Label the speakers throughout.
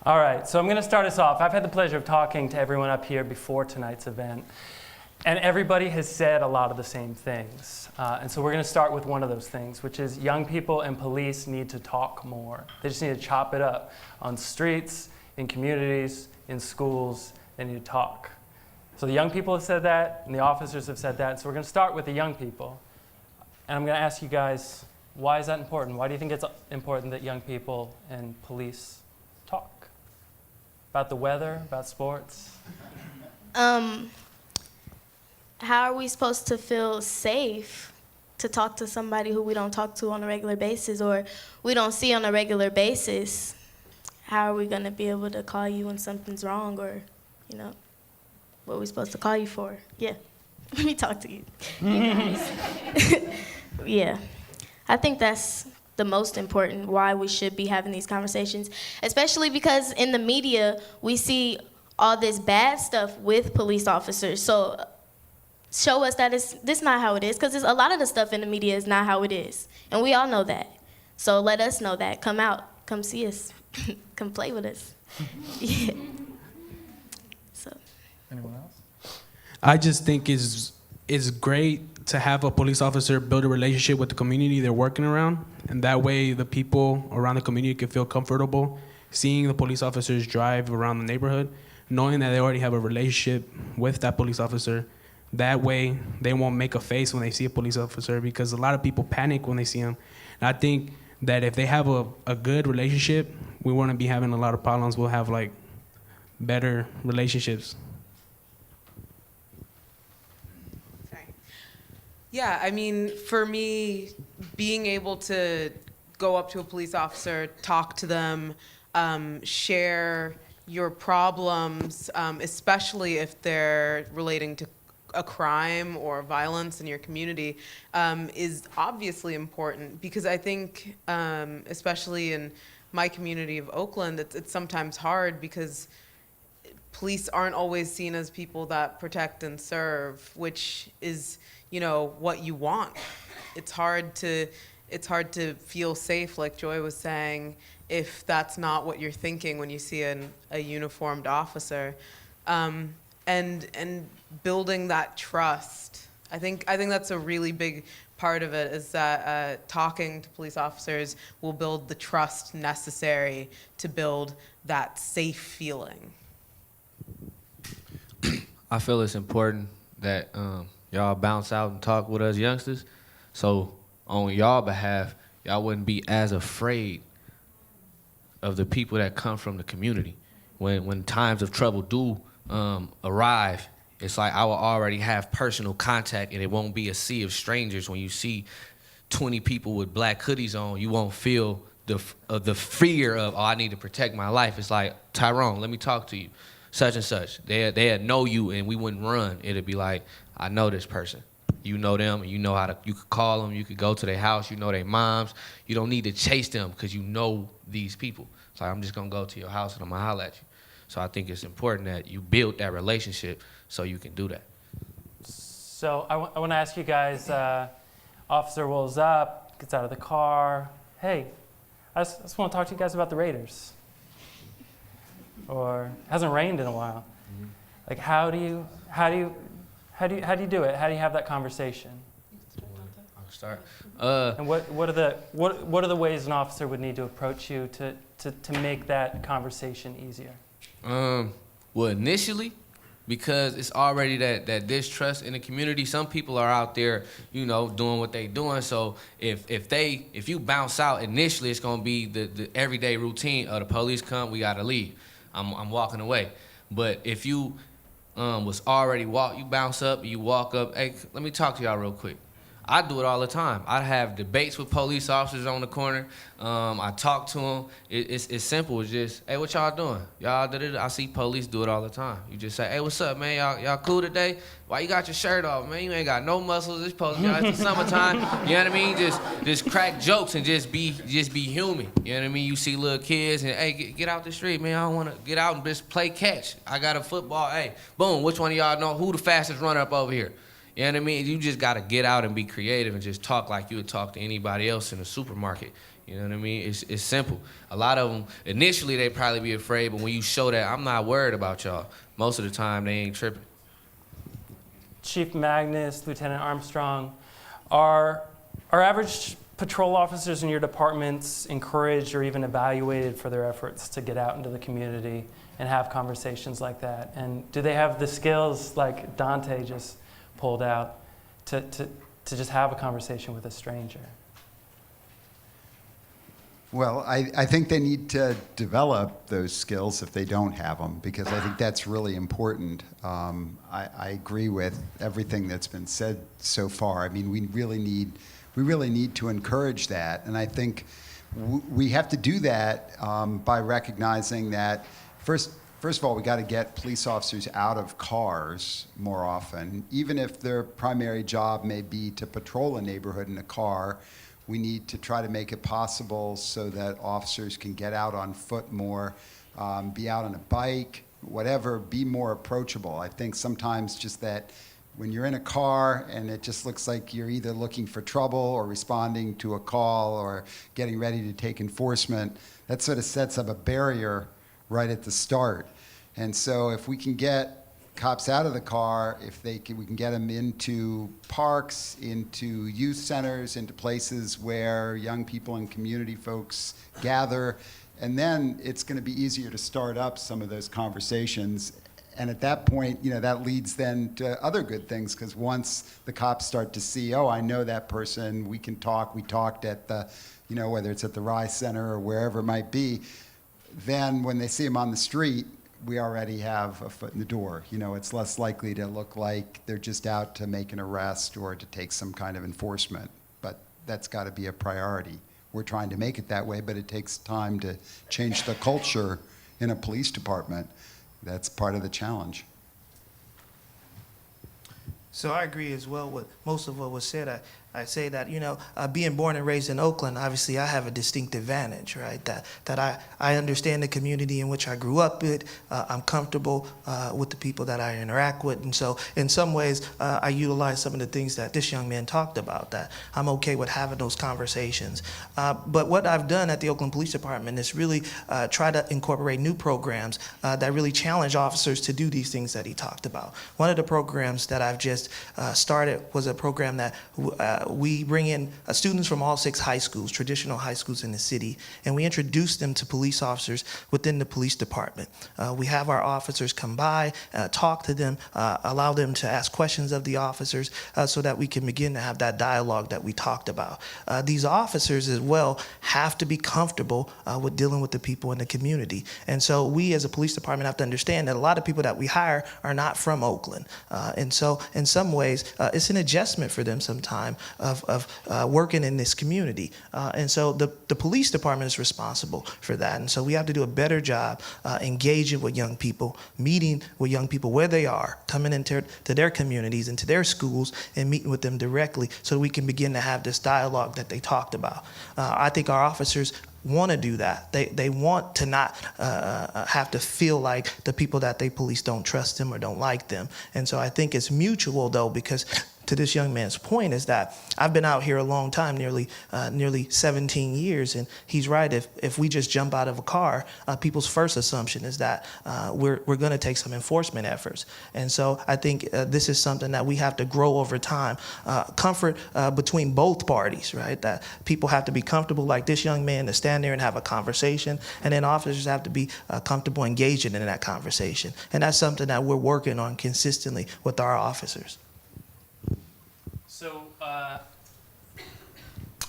Speaker 1: All right, so I'm going to start us off. I've had the pleasure of talking to everyone up here before tonight's event, and everybody has said a lot of the same things. And so we're going to start with one of those things, which is young people and police need to talk more. They just need to chop it up on streets, in communities, in schools. They need to talk. So the young people have said that, and the officers have said that. So we're going to start with the young people. And I'm going to ask you guys, why is that important? Why do you think it's important that young people and police talk? About the weather, about sports?
Speaker 2: How are we supposed to feel safe to talk to somebody who we don't talk to on a regular basis or we don't see on a regular basis? How are we going to be able to call you when something's wrong or, what are we supposed to call you for? Yeah, let me talk to you. You guys. Yeah, I think that's the most important, why we should be having these conversations, especially because in the media, we see all this bad stuff with police officers. So show us that this not how it is, because a lot of the stuff in the media is not how it is. And we all know that. So let us know that. Come out. Come see us. Come play with us. Yeah. So.
Speaker 1: Anyone else?
Speaker 3: I just think it's great to have a police officer build a relationship with the community they're working around, and that way the people around the community can feel comfortable seeing the police officers drive around the neighborhood, knowing that they already have a relationship with that police officer. That way they won't make a face when they see a police officer, because a lot of people panic when they see them. And I think that if they have a good relationship, we won't be having a lot of problems. We'll have better relationships.
Speaker 4: Yeah, I mean, for me, being able to go up to a police officer, talk to them, share your problems, especially if they're relating to a crime or violence in your community, is obviously important, because I think, especially in my community of Oakland, it's sometimes hard because police aren't always seen as people that protect and serve, which is what you want. It's hard to feel safe, like Joy was saying, if that's not what you're thinking when you see a uniformed officer, and building that trust. I think that's a really big part of it, is that talking to police officers will build the trust necessary to build that safe feeling.
Speaker 5: I feel it's important that y'all bounce out and talk with us youngsters, so on y'all behalf, y'all wouldn't be as afraid of the people that come from the community. When times of trouble do arrive, it's like I will already have personal contact, and it won't be a sea of strangers. When you see 20 people with black hoodies on, you won't feel the fear of, I need to protect my life. It's like, Tyrone, let me talk to you, such and such. They'd know you, and we wouldn't run. It'd be like, I know this person. You know them, and you know you could call them, you could go to their house, you know their moms. You don't need to chase them because you know these people. It's like, I'm just gonna go to your house and I'm gonna holler at you. So I think it's important that you build that relationship so you can do that.
Speaker 1: So I want to ask you guys, officer rolls up, gets out of the car. Hey, I just want to talk to you guys about the Raiders. Or it hasn't rained in a while. Mm-hmm. Like, how do you do it? How do you have that conversation?
Speaker 5: I'll start.
Speaker 1: And what are the ways an officer would need to approach you to make that conversation easier?
Speaker 5: Well, initially, because it's already that distrust in the community. Some people are out there, doing what they doing. So if you bounce out initially, it's gonna be the everyday routine of the police come, we gotta leave. I'm walking away. But if you was already you bounce up, you walk up, hey, let me talk to y'all real quick. I do it all the time. I have debates with police officers on the corner. I talk to them. It's simple. It's just, hey, what y'all doing? Y'all did it. I see police do it all the time. You just say, hey, what's up, man? Y'all cool today? Why you got your shirt off, man? You ain't got no muscles. It's supposed to be it's the summertime. You know what I mean? Just crack jokes and just be human. You know what I mean? You see little kids and, hey, get out the street, man. I don't want to get out and just play catch. I got a football. Hey, boom. Which one of y'all know who the fastest runner up over here? You know what I mean? You just got to get out and be creative and just talk like you would talk to anybody else in the supermarket. You know what I mean? It's simple. A lot of them, initially, they probably be afraid, but when you show that I'm not worried about y'all, most of the time, they ain't tripping.
Speaker 1: Chief Magnus, Lieutenant Armstrong, are average patrol officers in your departments encouraged or even evaluated for their efforts to get out into the community and have conversations like that? And do they have the skills like Dante just pulled out to just have a conversation with a stranger?
Speaker 6: Well, I think they need to develop those skills if they don't have them, because I think that's really important. I agree with everything that's been said so far. I mean, we really need to encourage that, and I think we have to do that by recognizing that first of all, we got to get police officers out of cars more often, even if their primary job may be to patrol a neighborhood in a car. We need to try to make it possible so that officers can get out on foot more, be out on a bike, whatever, be more approachable. I think sometimes just that when you're in a car and it just looks like you're either looking for trouble or responding to a call or getting ready to take enforcement, that sort of sets up a barrier right at the start. And so if we can get cops out of the car, we can get them into parks, into youth centers, into places where young people and community folks gather, and then it's going to be easier to start up some of those conversations. And at that point, that leads then to other good things, because once the cops start to see, oh, I know that person, we can talk, we talked at the, whether it's at the Rye Center or wherever it might be, then when they see them on the street, we already have a foot in the door. It's less likely to look like they're just out to make an arrest or to take some kind of enforcement. But that's got to be a priority. We're trying to make it that way, but it takes time to change the culture in a police department. That's part of the challenge.
Speaker 7: So I agree as well with most of what was said. I say that, being born and raised in Oakland, obviously I have a distinct advantage, right? That I understand the community in which I grew up with. I'm comfortable with the people that I interact with. And so in some ways, I utilize some of the things that this young man talked about, that I'm okay with having those conversations. But what I've done at the Oakland Police Department is really try to incorporate new programs that really challenge officers to do these things that he talked about. One of the programs that I've just started was a program that we bring in students from all 6 high schools, traditional high schools in the city, and we introduce them to police officers within the police department. We have our officers come by, talk to them, allow them to ask questions of the officers so that we can begin to have that dialogue that we talked about. These officers as well have to be comfortable with dealing with the people in the community. And so we as a police department have to understand that a lot of people that we hire are not from Oakland. And so in some ways, it's an adjustment for them sometime of working in this community. And so the police department is responsible for that. And so we have to do a better job engaging with young people, meeting with young people where they are, coming into their communities, into their schools, and meeting with them directly so we can begin to have this dialogue that they talked about. I think our officers want to do that. They want to not have to feel like the people that they police don't trust them or don't like them. And so I think it's mutual, though, because to this young man's point is that I've been out here a long time, nearly 17 years, and he's right. If we just jump out of a car, people's first assumption is that we're going to take some enforcement efforts. And so I think this is something that we have to grow over time. Comfort between both parties, right? That people have to be comfortable, like this young man, to stand there and have a conversation, and then officers have to be comfortable engaging in that conversation. And that's something that we're working on consistently with our officers.
Speaker 1: So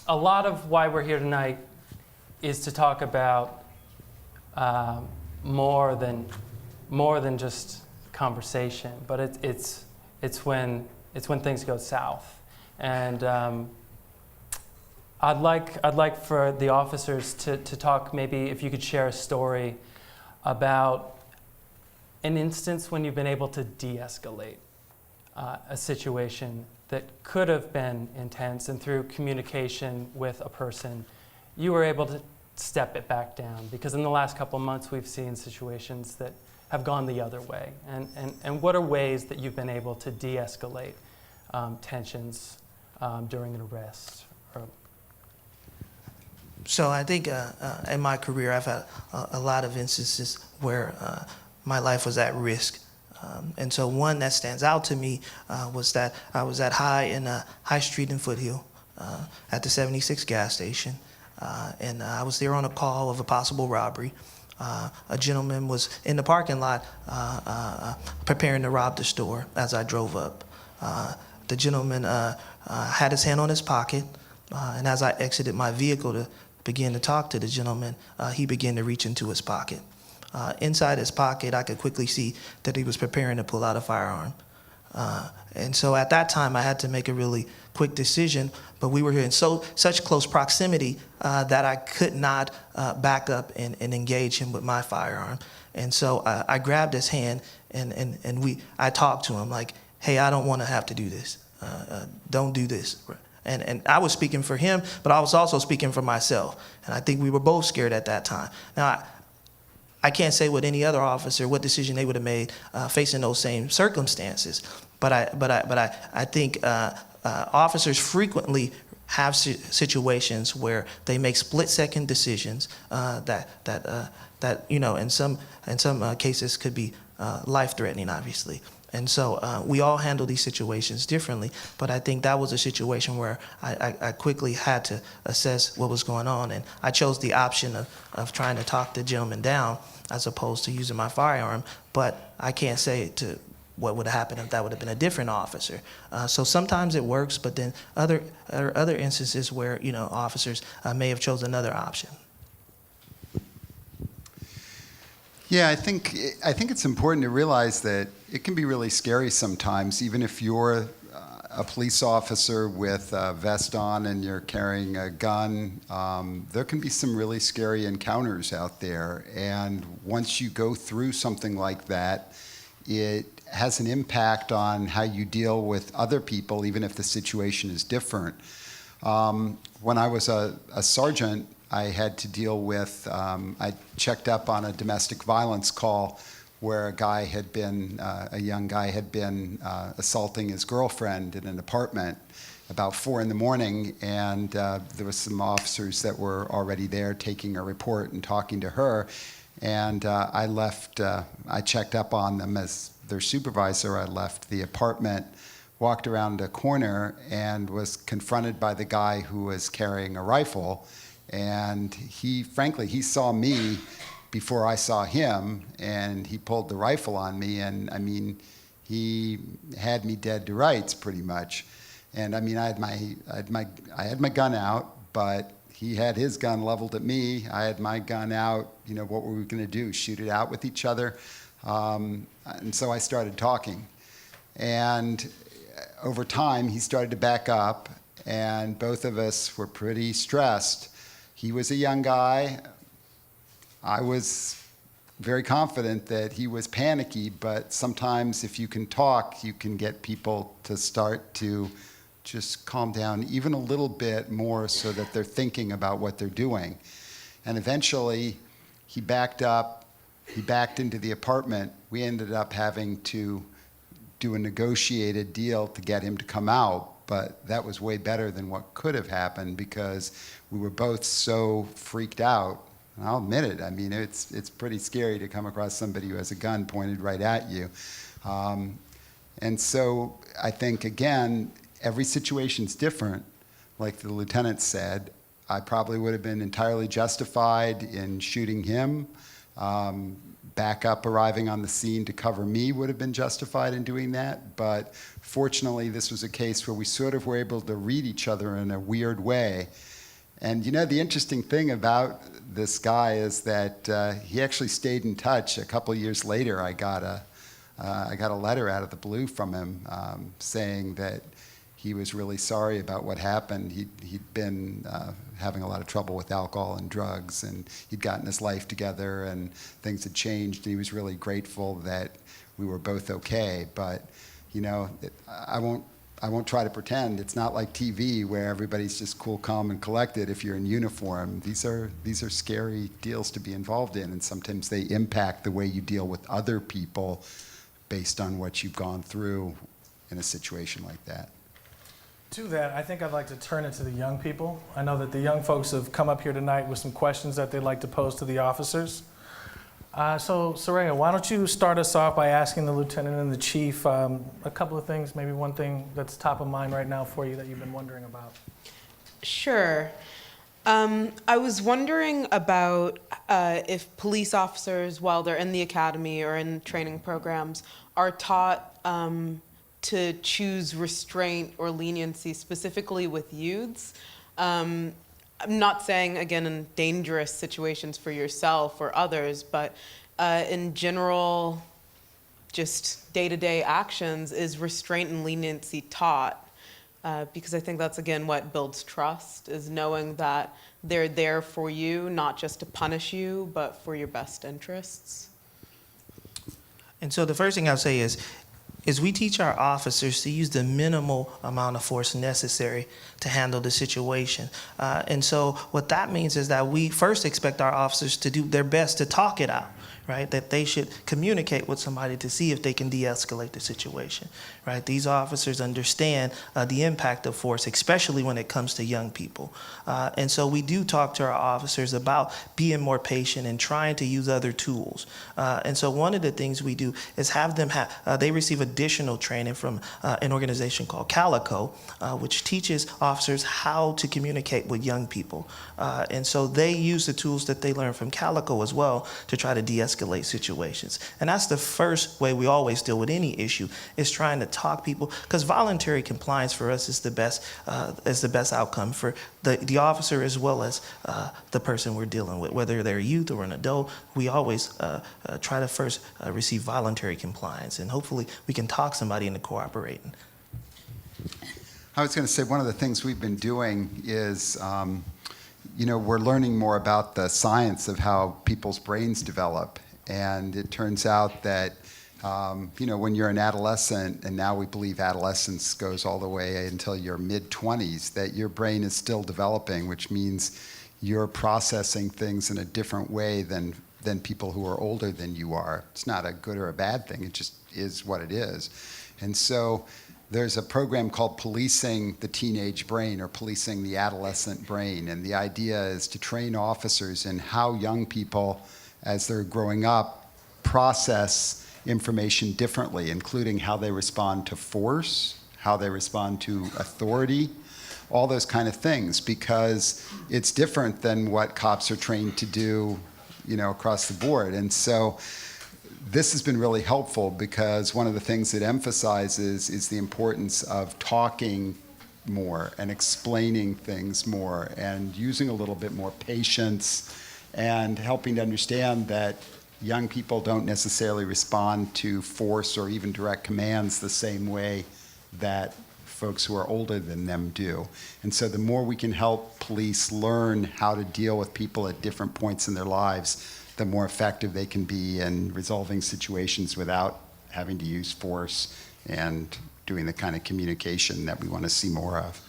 Speaker 1: a lot of why we're here tonight is to talk about more than just conversation, but it's when things go south. And I'd like for the officers to talk, maybe if you could share a story about an instance when you've been able to de-escalate a situation that could have been intense, and through communication with a person, you were able to step it back down. Because in the last couple of months, we've seen situations that have gone the other way. And what are ways that you've been able to de-escalate tensions during an arrest?
Speaker 7: So I think in my career, I've had a lot of instances where my life was at risk. And so one that stands out to me was that I was at High Street in Foothill at the 76 gas station. And I was there on a call of a possible robbery. A gentleman was in the parking lot preparing to rob the store as I drove up. The gentleman had his hand on his pocket, and as I exited my vehicle to begin to talk to the gentleman, he began to reach into his pocket. Inside his pocket, I could quickly see that he was preparing to pull out a firearm. And so at that time, I had to make a really quick decision, but we were in such close proximity that I could not back up and engage him with my firearm. And so I grabbed his hand and I talked to him like, hey, I don't want to have to do this. Don't do this. And I was speaking for him, but I was also speaking for myself. And I think we were both scared at that time. Now, I can't say what any other officer, what decision they would have made facing those same circumstances. But I think officers frequently have situations where they make split-second decisions that you know in some cases could be life-threatening, obviously. And so we all handle these situations differently, but I think that was a situation where I quickly had to assess what was going on, and I chose the option of trying to talk the gentleman down as opposed to using my firearm, but I can't say to what would have happened if that would have been a different officer. So sometimes it works, but then other instances where, you know, officers may have chosen another option.
Speaker 6: Yeah, I think it's important to realize that it can be really scary sometimes, even if you're a police officer with a vest on and you're carrying a gun. There can be some really scary encounters out there, and once you go through something like that, it has an impact on how you deal with other people, even if the situation is different. When I was a sergeant, I had to deal with, I checked up on a domestic violence call where a young guy had been assaulting his girlfriend in an apartment about 4 a.m, and there were some officers that were already there taking a report and talking to her, and I checked up on them as their supervisor. I left the apartment, walked around a corner, and was confronted by the guy who was carrying a rifle. And he saw me before I saw him, and he pulled the rifle on me, and I mean, he had me dead to rights pretty much. And I mean, I had my gun out, but he had his gun leveled at me. I had my gun out. You know, what were we going to do? Shoot it out with each other? And so I started talking, and over time he started to back up, and both of us were pretty stressed. He was a young guy. I was very confident that he was panicky, but sometimes if you can talk, you can get people to start to just calm down even a little bit more so that they're thinking about what they're doing. And eventually, he backed up. He backed into the apartment. We ended up having to do a negotiated deal to get him to come out, but that was way better than what could have happened because we were both so freaked out. And I'll admit it. I mean, it's pretty scary to come across somebody who has a gun pointed right at you. And so I think, again, every situation's different. Like the lieutenant said, I probably would have been entirely justified in shooting him. Backup arriving on the scene to cover me would have been justified in doing that. But fortunately, this was a case where we sort of were able to read each other in a weird way. And you know, the interesting thing about this guy is that he actually stayed in touch. A couple of years later, I got a letter out of the blue from him saying that he was really sorry about what happened. He'd been having a lot of trouble with alcohol and drugs, and he'd gotten his life together, and things had changed, and he was really grateful that we were both okay. But you know, I won't try to pretend. It's not like TV where everybody's just cool, calm, and collected if you're in uniform. These are scary deals to be involved in, and sometimes they impact the way you deal with other people based on what you've gone through in a situation like that.
Speaker 8: To that, I think I'd like to turn it to the young people. I know that the young folks have come up here tonight with some questions that they'd like to pose to the officers. So, Soraya, why don't you start us off by asking the lieutenant and the chief a couple of things, maybe one thing that's top of mind right now for you that you've been wondering about.
Speaker 4: Sure. I was wondering about if police officers, while they're in the academy or in training programs, are taught to choose restraint or leniency specifically with youths. I'm not saying, again, in dangerous situations for yourself or others, but in general, just day-to-day actions, is restraint and leniency taught? Because I think that's, again, what builds trust, is knowing that they're there for you, not just to punish you, but for your best interests.
Speaker 7: And so the first thing I'll say is we teach our officers to use the minimal amount of force necessary to handle the situation. And so what that means is that we first expect our officers to do their best to talk it out, right? That they should communicate with somebody to see if they can de-escalate the situation, right? These officers understand the impact of force, especially when it comes to young people. And so we do talk to our officers about being more patient and trying to use other tools. And so one of the things we do is have them they receive additional training from an organization called Calico, which teaches officers how to communicate with young people. And so they use the tools that they learn from Calico as well to try to de-escalate situations. And that's the first way we always deal with any issue, is trying to talk people, because voluntary compliance for us is the best outcome for the officer as well as the person we're dealing with, whether they're a youth or an adult. We always try to first receive voluntary compliance, and hopefully we can talk somebody into cooperating.
Speaker 6: I was going to say one of the things we've been doing is, we're learning more about the science of how people's brains develop. And it turns out that, when you're an adolescent, and now we believe adolescence goes all the way until your mid-20s, that your brain is still developing, which means you're processing things in a different way than people who are older than you are. It's not a good or a bad thing. It just is what it is. And so there's a program called Policing the Teenage Brain, or Policing the Adolescent Brain. And the idea is to train officers in how young people, as they're growing up, process information differently, including how they respond to force, how they respond to authority, all those kind of things, because it's different than what cops are trained to do, across the board. And so this has been really helpful, because one of the things it emphasizes is the importance of talking more and explaining things more and using a little bit more patience and helping to understand that young people don't necessarily respond to force or even direct commands the same way that folks who are older than them do. And so the more we can help police learn how to deal with people at different points in their lives, the more effective they can be in resolving situations without having to use force and doing the kind of communication that we want to see more of.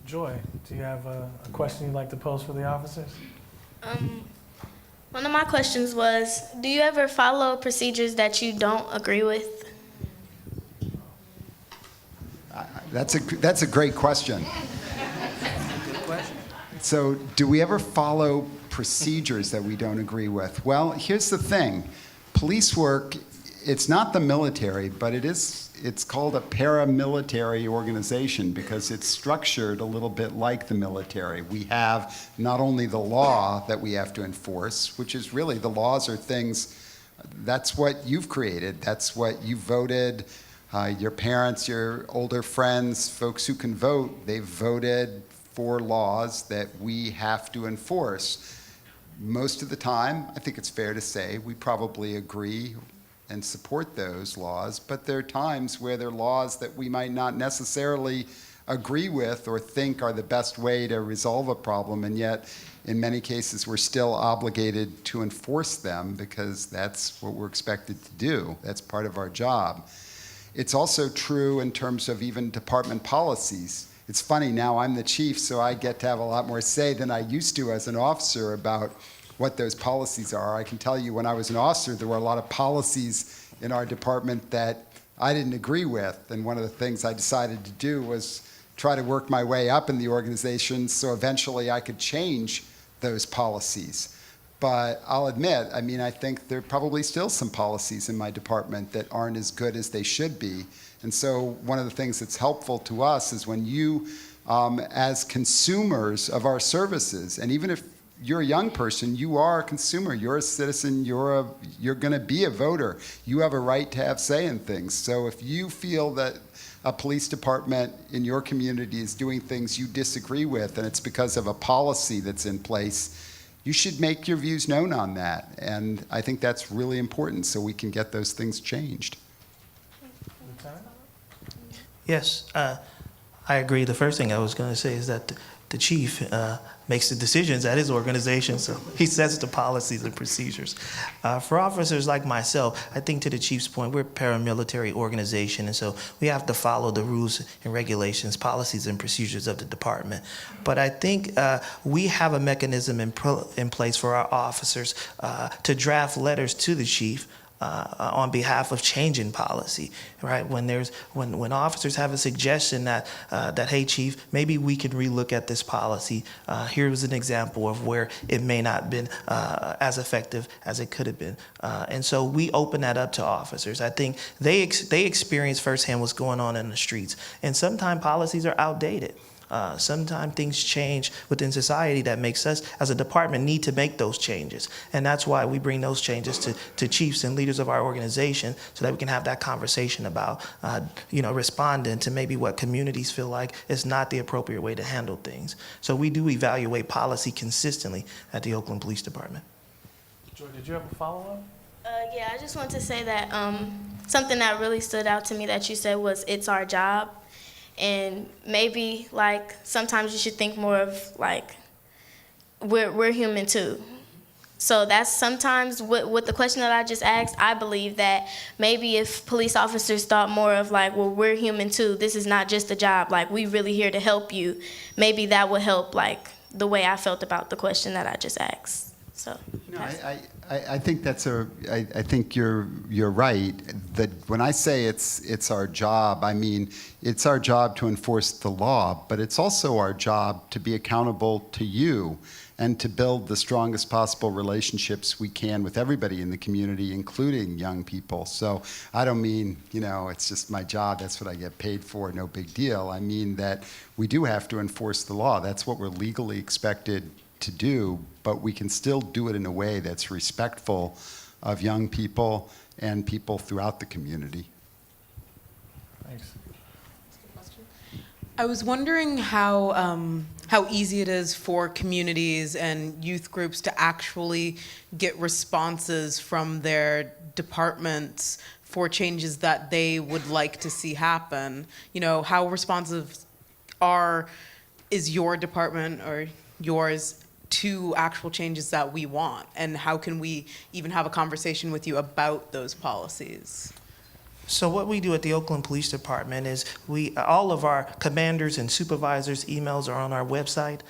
Speaker 8: Joy, do you have a question you'd like to pose for the officers?
Speaker 2: One of my questions was, do you ever follow procedures that you don't agree with?
Speaker 6: That's a great question. So, do we ever follow procedures that we don't agree with? Well, here's the thing. Police work, it's not the military, but it's called a paramilitary organization because it's structured a little bit like the military. We have not only the law that we have to enforce, which is really, the laws are things, that's what you've created, that's what you voted, your parents, your older friends, folks who can vote, they've voted for laws that we have to enforce. Most of the time, I think it's fair to say, we probably agree and support those laws, but there are times where there are laws that we might not necessarily agree with or think are the best way to resolve a problem, and yet in many cases we're still obligated to enforce them because that's what we're expected to do. That's part of our job. It's also true in terms of even department policies. It's funny, now I'm the chief, so I get to have a lot more say than I used to as an officer about what those policies are. I can tell you when I was an officer, there were a lot of policies in our department that I didn't agree with. And one of the things I decided to do was try to work my way up in the organization so eventually I could change those policies. But I'll admit, I mean, I think there are probably still some policies in my department that aren't as good as they should be. And so one of the things that's helpful to us is when you, as consumers of our services, and even if you're a young person, you are a consumer, you're a citizen, you're going to be a voter. You have a right to have say in things. So if you feel that a police department in your community is doing things you disagree with, and it's because of a policy that's in place, you should make your views known on that. And I think that's really important so we can get those things changed.
Speaker 7: Yes, I agree. The first thing I was going to say is that the chief makes the decisions at his organization, so he sets the policies and procedures. For officers like myself, I think to the chief's point, we're a paramilitary organization, and so we have to follow the rules and regulations, policies and procedures of the department. But I think we have a mechanism in place for our officers to draft letters to the chief on behalf of changing policy, right? When officers have a suggestion that hey chief, maybe we can relook at this policy. Here's an example of where it may not have been as effective as it could have been, and so we open that up to officers. I think they experience firsthand what's going on in the streets, and sometimes policies are outdated. Sometimes things change within society that makes us as a department need to make those changes. And that's why we bring those changes to chiefs and leaders of our organization so that we can have that conversation about, responding to maybe what communities feel like is not the appropriate way to handle things. So we do evaluate policy consistently at the Oakland Police Department.
Speaker 8: Joy, did you have a follow-up?
Speaker 2: Yeah, I just want to say that something that really stood out to me that you said was it's our job. And maybe like sometimes you should think more of like we're human too. So that's sometimes with the question that I just asked, I believe that maybe if police officers thought more of like, well, we're human too. This is not just a job. Like we really here to help you. Maybe that would help like the way I felt about the question that I just asked. So.
Speaker 6: No, I think I think you're right. That when I say it's our job, I mean it's our job to enforce the law, but it's also our job to be accountable to you and to build the strongest possible relationships we can with everybody in the community, including young people. So I don't mean, it's just my job, that's what I get paid for, no big deal. I mean that we do have to enforce the law. That's what we're legally expected to do, but we can still do it in a way that's respectful of young people and people throughout the community.
Speaker 8: Thanks.
Speaker 4: I was wondering how easy it is for communities and youth groups to actually get responses from their departments for changes that they would like to see happen. How responsive is your department or yours to actual changes that we want, and how can we even have a conversation with you about those policies?
Speaker 7: So what we do at the Oakland Police Department is all of our commanders and supervisors' emails are on our website.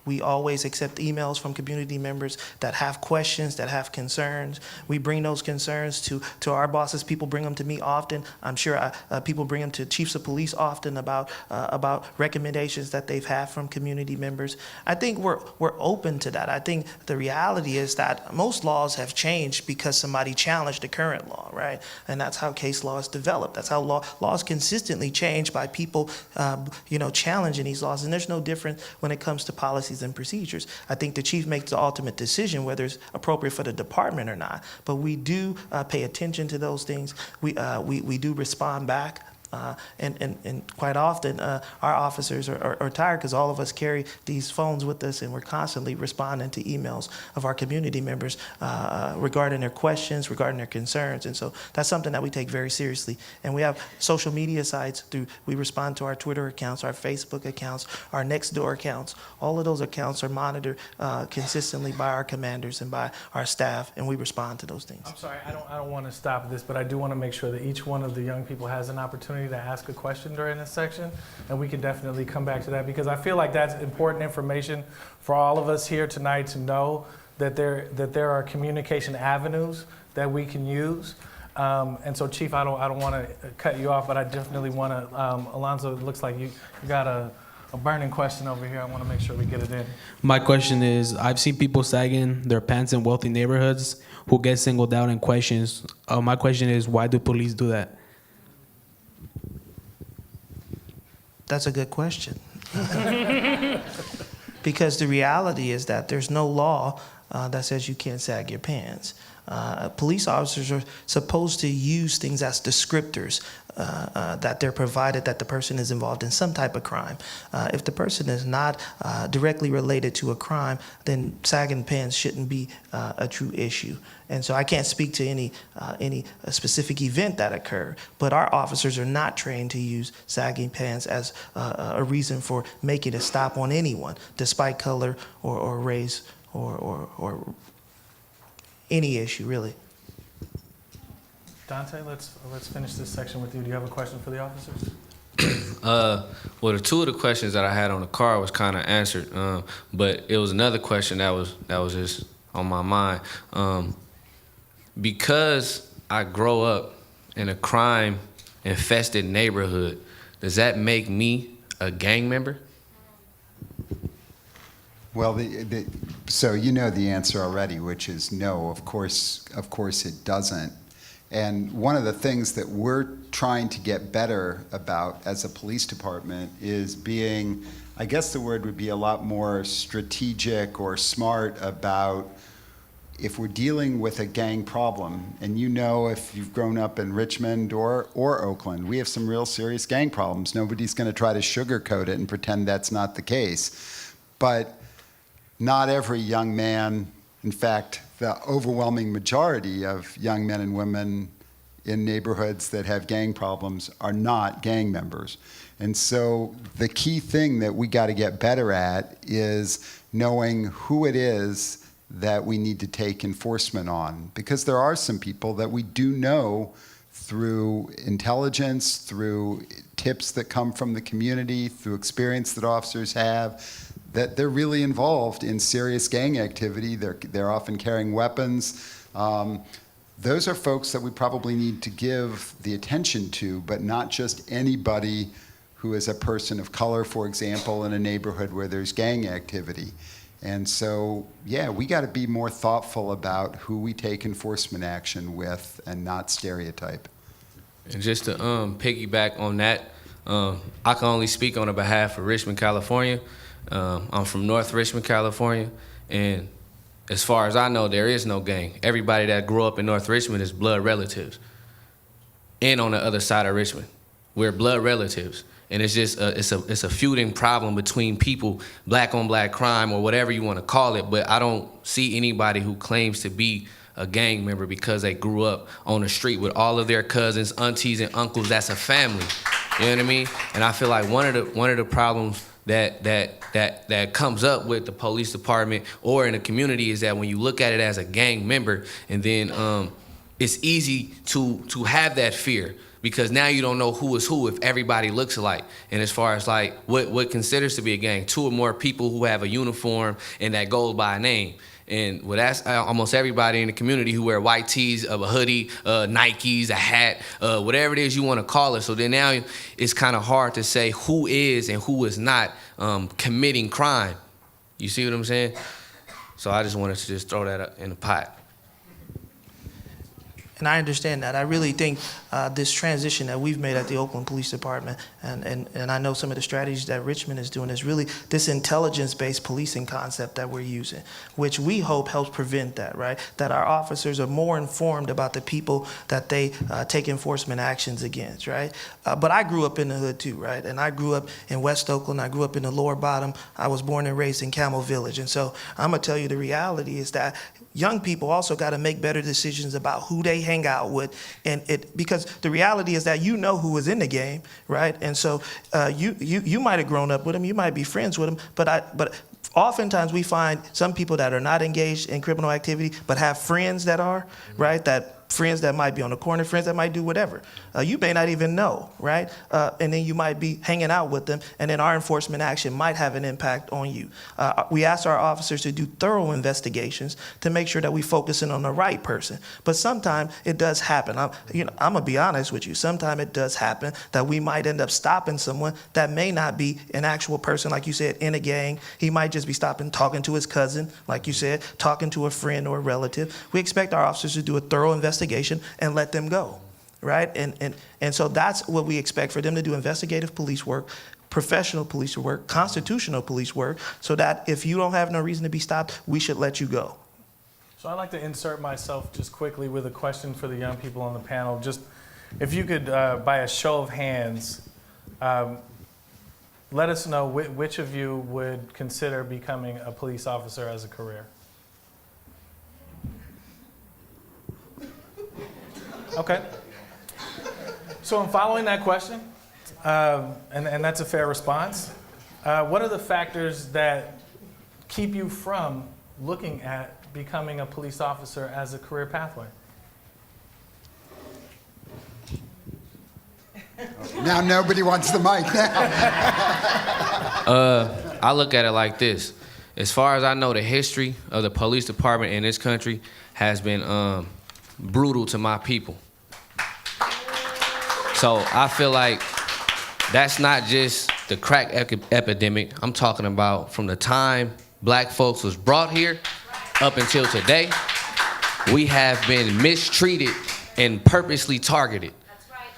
Speaker 7: We always accept emails from community members that have questions, that have concerns. We bring those concerns to our bosses. People bring them to me often. I'm sure people bring them to chiefs of police often about recommendations that they've had from community members. I think we're open to that. I think the reality is that most laws have changed because somebody challenged the current law, right? And that's how case law is developed. That's how laws consistently change by people, challenging these laws. And there's no difference when it comes to policies and procedures. I think the chief makes the ultimate decision whether it's appropriate for the department or not. But we do pay attention to those things. We do respond back. And quite often, our officers are tired because all of us carry these phones with us, and we're constantly responding to emails of our community members regarding their questions, regarding their concerns. And so that's something that we take very seriously. And we have social media sites. We respond to our Twitter accounts, our Facebook accounts, our Nextdoor accounts. All of those accounts are monitored consistently by our commanders and by our staff, and we respond to those things.
Speaker 8: I'm sorry, I don't want to stop this, but I do want to make sure that each one of the young people has an opportunity to ask a question during this section, and we can definitely come back to that because I feel like that's important information for all of us here tonight to know that there are communication avenues that we can use. And so, Chief, I don't want to cut you off, but I definitely want to, Alonzo, it looks like you got a burning question over here. I want to make sure we get it in.
Speaker 3: My question is, I've seen people sagging their pants in wealthy neighborhoods who get singled out in questions. My question is, why do police do that?
Speaker 7: That's a good question. Because the reality is that there's no law that says you can't sag your pants. Police officers are supposed to use things as descriptors that they're provided that the person is involved in some type of crime. If the person is not directly related to a crime, then sagging pants shouldn't be a true issue. And so I can't speak to any specific event that occurred, but our officers are not trained to use sagging pants as a reason for making a stop on anyone, despite color or race or any issue, really.
Speaker 8: Dante, let's finish this section with you. Do you have a question for the officers?
Speaker 5: Well, the two of the questions that I had on the card was kind of answered, but it was another question that was just on my mind. Because I grow up in a crime-infested neighborhood, does that make me a gang member?
Speaker 6: Well, so you know the answer already, which is no. Of course it doesn't. And one of the things that we're trying to get better about as a police department is being, I guess the word would be a lot more strategic or smart about if we're dealing with a gang problem. And you know, if you've grown up in Richmond or Oakland, we have some real serious gang problems. Nobody's going to try to sugarcoat it and pretend that's not the case. But not every young man, in fact, the overwhelming majority of young men and women in neighborhoods that have gang problems are not gang members. And so the key thing that we got to get better at is knowing who it is that we need to take enforcement on. Because there are some people that we do know through intelligence, through tips that come from the community, through experience that officers have, that they're really involved in serious gang activity. They're often carrying weapons. Those are folks that we probably need to give the attention to, but not just anybody who is a person of color, for example, in a neighborhood where there's gang activity. And so, yeah, we got to be more thoughtful about who we take enforcement action with and not stereotype.
Speaker 5: And just to piggyback on that, I can only speak on the behalf of Richmond, California. I'm from North Richmond, California, and as far as I know, there is no gang. Everybody that grew up in North Richmond is blood relatives. And on the other side of Richmond, we're blood relatives. And it's just it's a feuding problem between people, black on black crime or whatever you want to call it. But I don't see anybody who claims to be a gang member because they grew up on the street with all of their cousins, aunties, and uncles. That's a family. You know what I mean? And I feel like one of the problems that comes up with the police department or in the community is that when you look at it as a gang member, and then it's easy to have that fear because now you don't know who is who if everybody looks alike. And as far as like what considers to be a gang, two or more people who have a uniform and that goes by a name. And well, that's almost everybody in the community who wear white tees, a hoodie, Nikes, a hat, whatever it is you want to call it. So then now it's kind of hard to say who is and who is not committing crime. You see what I'm saying? So I just wanted to just throw that in the pot.
Speaker 7: And I understand that. I really think this transition that we've made at the Oakland Police Department, and I know some of the strategies that Richmond is doing, is really this intelligence-based policing concept that we're using, which we hope helps prevent that, right? That our officers are more informed about the people that they take enforcement actions against, right? But I grew up in the hood too, right? And I grew up in West Oakland. I grew up in the Lower Bottom. I was born and raised in Camel Village. And so I'm going to tell you the reality is that young people also got to make better decisions about who they hang out with, because the reality is that you know who is in the game, right? And so you might have grown up with them, you might be friends with them, but oftentimes we find some people that are not engaged in criminal activity but have friends that are, right? That friends that might be on the corner, friends that might do whatever. You may not even know, right? And then you might be hanging out with them, and then our enforcement action might have an impact on you. We ask our officers to do thorough investigations to make sure that we focusing on the right person. But sometimes it does happen. I'm gonna be honest with you. Sometimes it does happen that we might end up stopping someone that may not be an actual person, like you said, in a gang. He might just be stopping, talking to his cousin, like you said, talking to a friend or a relative. We expect our officers to do a thorough investigation and let them go, right? And so that's what we expect for them to do: investigative police work, professional police work, constitutional police work, so that if you don't have no reason to be stopped, we should let you go.
Speaker 8: So I'd like to insert myself just quickly with a question for the young people on the panel. Just if you could, by a show of hands, let us know which of you would consider becoming a police officer as a career. Okay. So in following that question, and that's a fair response, what are the factors that keep you from looking at becoming a police officer as a career pathway?
Speaker 6: Now nobody wants the mic now.
Speaker 5: I look at it like this. As far as I know, the history of the police department in this country has been brutal to my people. So I feel like that's not just the crack epidemic. I'm talking about from the time black folks was brought here up until today, we have been mistreated and purposely targeted.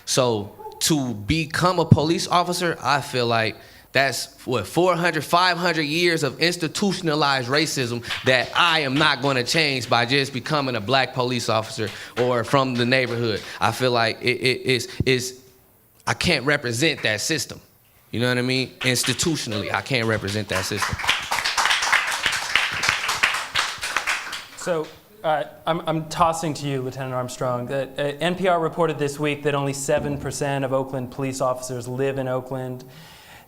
Speaker 5: So to become a police officer, I feel like that's 400, 500 years of institutionalized racism that I am not going to change by just becoming a black police officer or from the neighborhood. I feel like I can't represent that system. You know what I mean? Institutionally, I can't represent that system.
Speaker 1: So I'm tossing to you, Lieutenant Armstrong, that NPR reported this week that only 7% of Oakland police officers live in Oakland,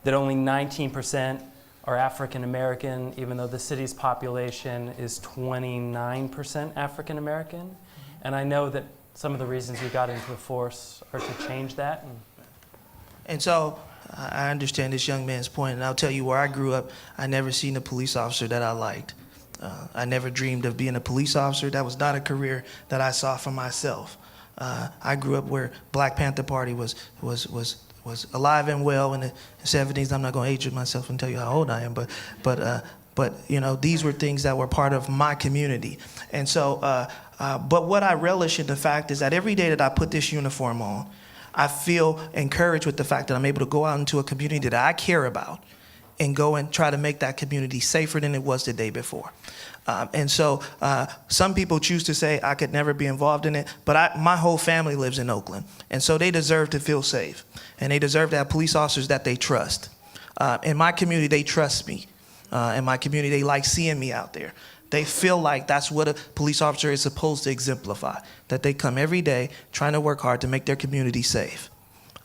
Speaker 1: that only 19% are African American, even though the city's population is 29% African American. And I know that some of the reasons you got into the force are to change that.
Speaker 7: And so I understand this young man's point, and I'll tell you where I grew up, I never seen a police officer that I liked. I never dreamed of being a police officer. That was not a career that I saw for myself. I grew up where Black Panther Party was alive and well in the 70s. I'm not going to age myself and tell you how old I am, but you know, these were things that were part of my community. And so, but what I relish in the fact is that every day that I put this uniform on, I feel encouraged with the fact that I'm able to go out into a community that I care about and go and try to make that community safer than it was the day before. And so some people choose to say I could never be involved in it, but my whole family lives in Oakland. And so they deserve to feel safe. And they deserve to have police officers that they trust. In my community, they trust me. In my community, they like seeing me out there. They feel like that's what a police officer is supposed to exemplify, that they come every day trying to work hard to make their community safe.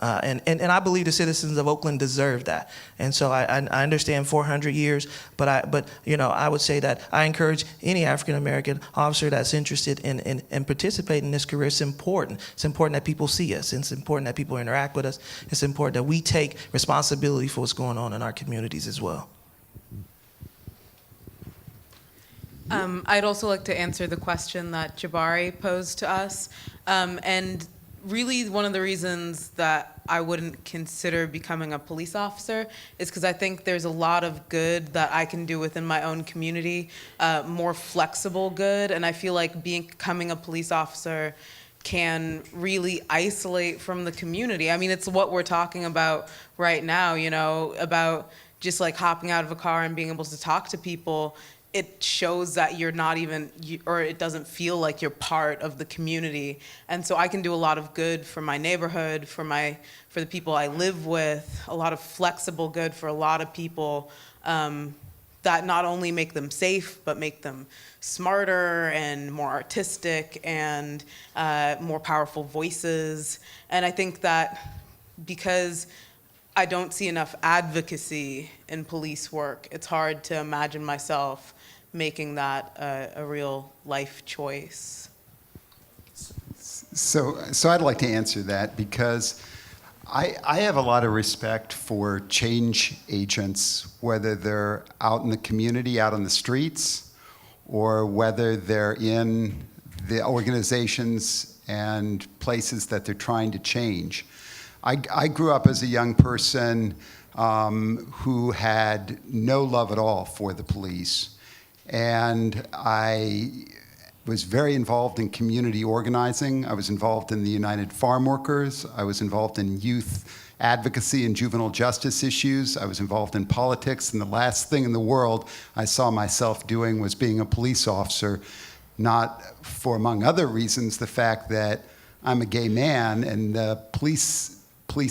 Speaker 7: And I believe the citizens of Oakland deserve that. And so I understand 400 years, but you know, I would say that I encourage any African American officer that's interested in participating in this career. It's important. It's important that people see us. It's important that people interact with us. It's important that we take responsibility for what's going on in our communities as well.
Speaker 4: I'd also like to answer the question that Jabari posed to us. And really one of the reasons that I wouldn't consider becoming a police officer is because I think there's a lot of good that I can do within my own community, more flexible good. And I feel like becoming a police officer can really isolate from the community. I mean, it's what we're talking about right now, you know, about just like hopping out of a car and being able to talk to people. It shows that you're not even, or it doesn't feel like you're part of the community. And so I can do a lot of good for my neighborhood, for the people I live with, a lot of flexible good for a lot of people that not only make them safe, but make them smarter and more artistic and more powerful voices. And I think that because I don't see enough advocacy in police work, it's hard to imagine myself making that a real life choice.
Speaker 6: So I'd like to answer that because I have a lot of respect for change agents, whether they're out in the community, out on the streets, or whether they're in the organizations and places that they're trying to change. I grew up as a young person who had no love at all for the police. And I was very involved in community organizing. I was involved in the United Farm Workers. I was involved in youth advocacy and juvenile justice issues. I was involved in politics. And the last thing in the world I saw myself doing was being a police officer, not for, among other reasons, the fact that I'm a gay man and police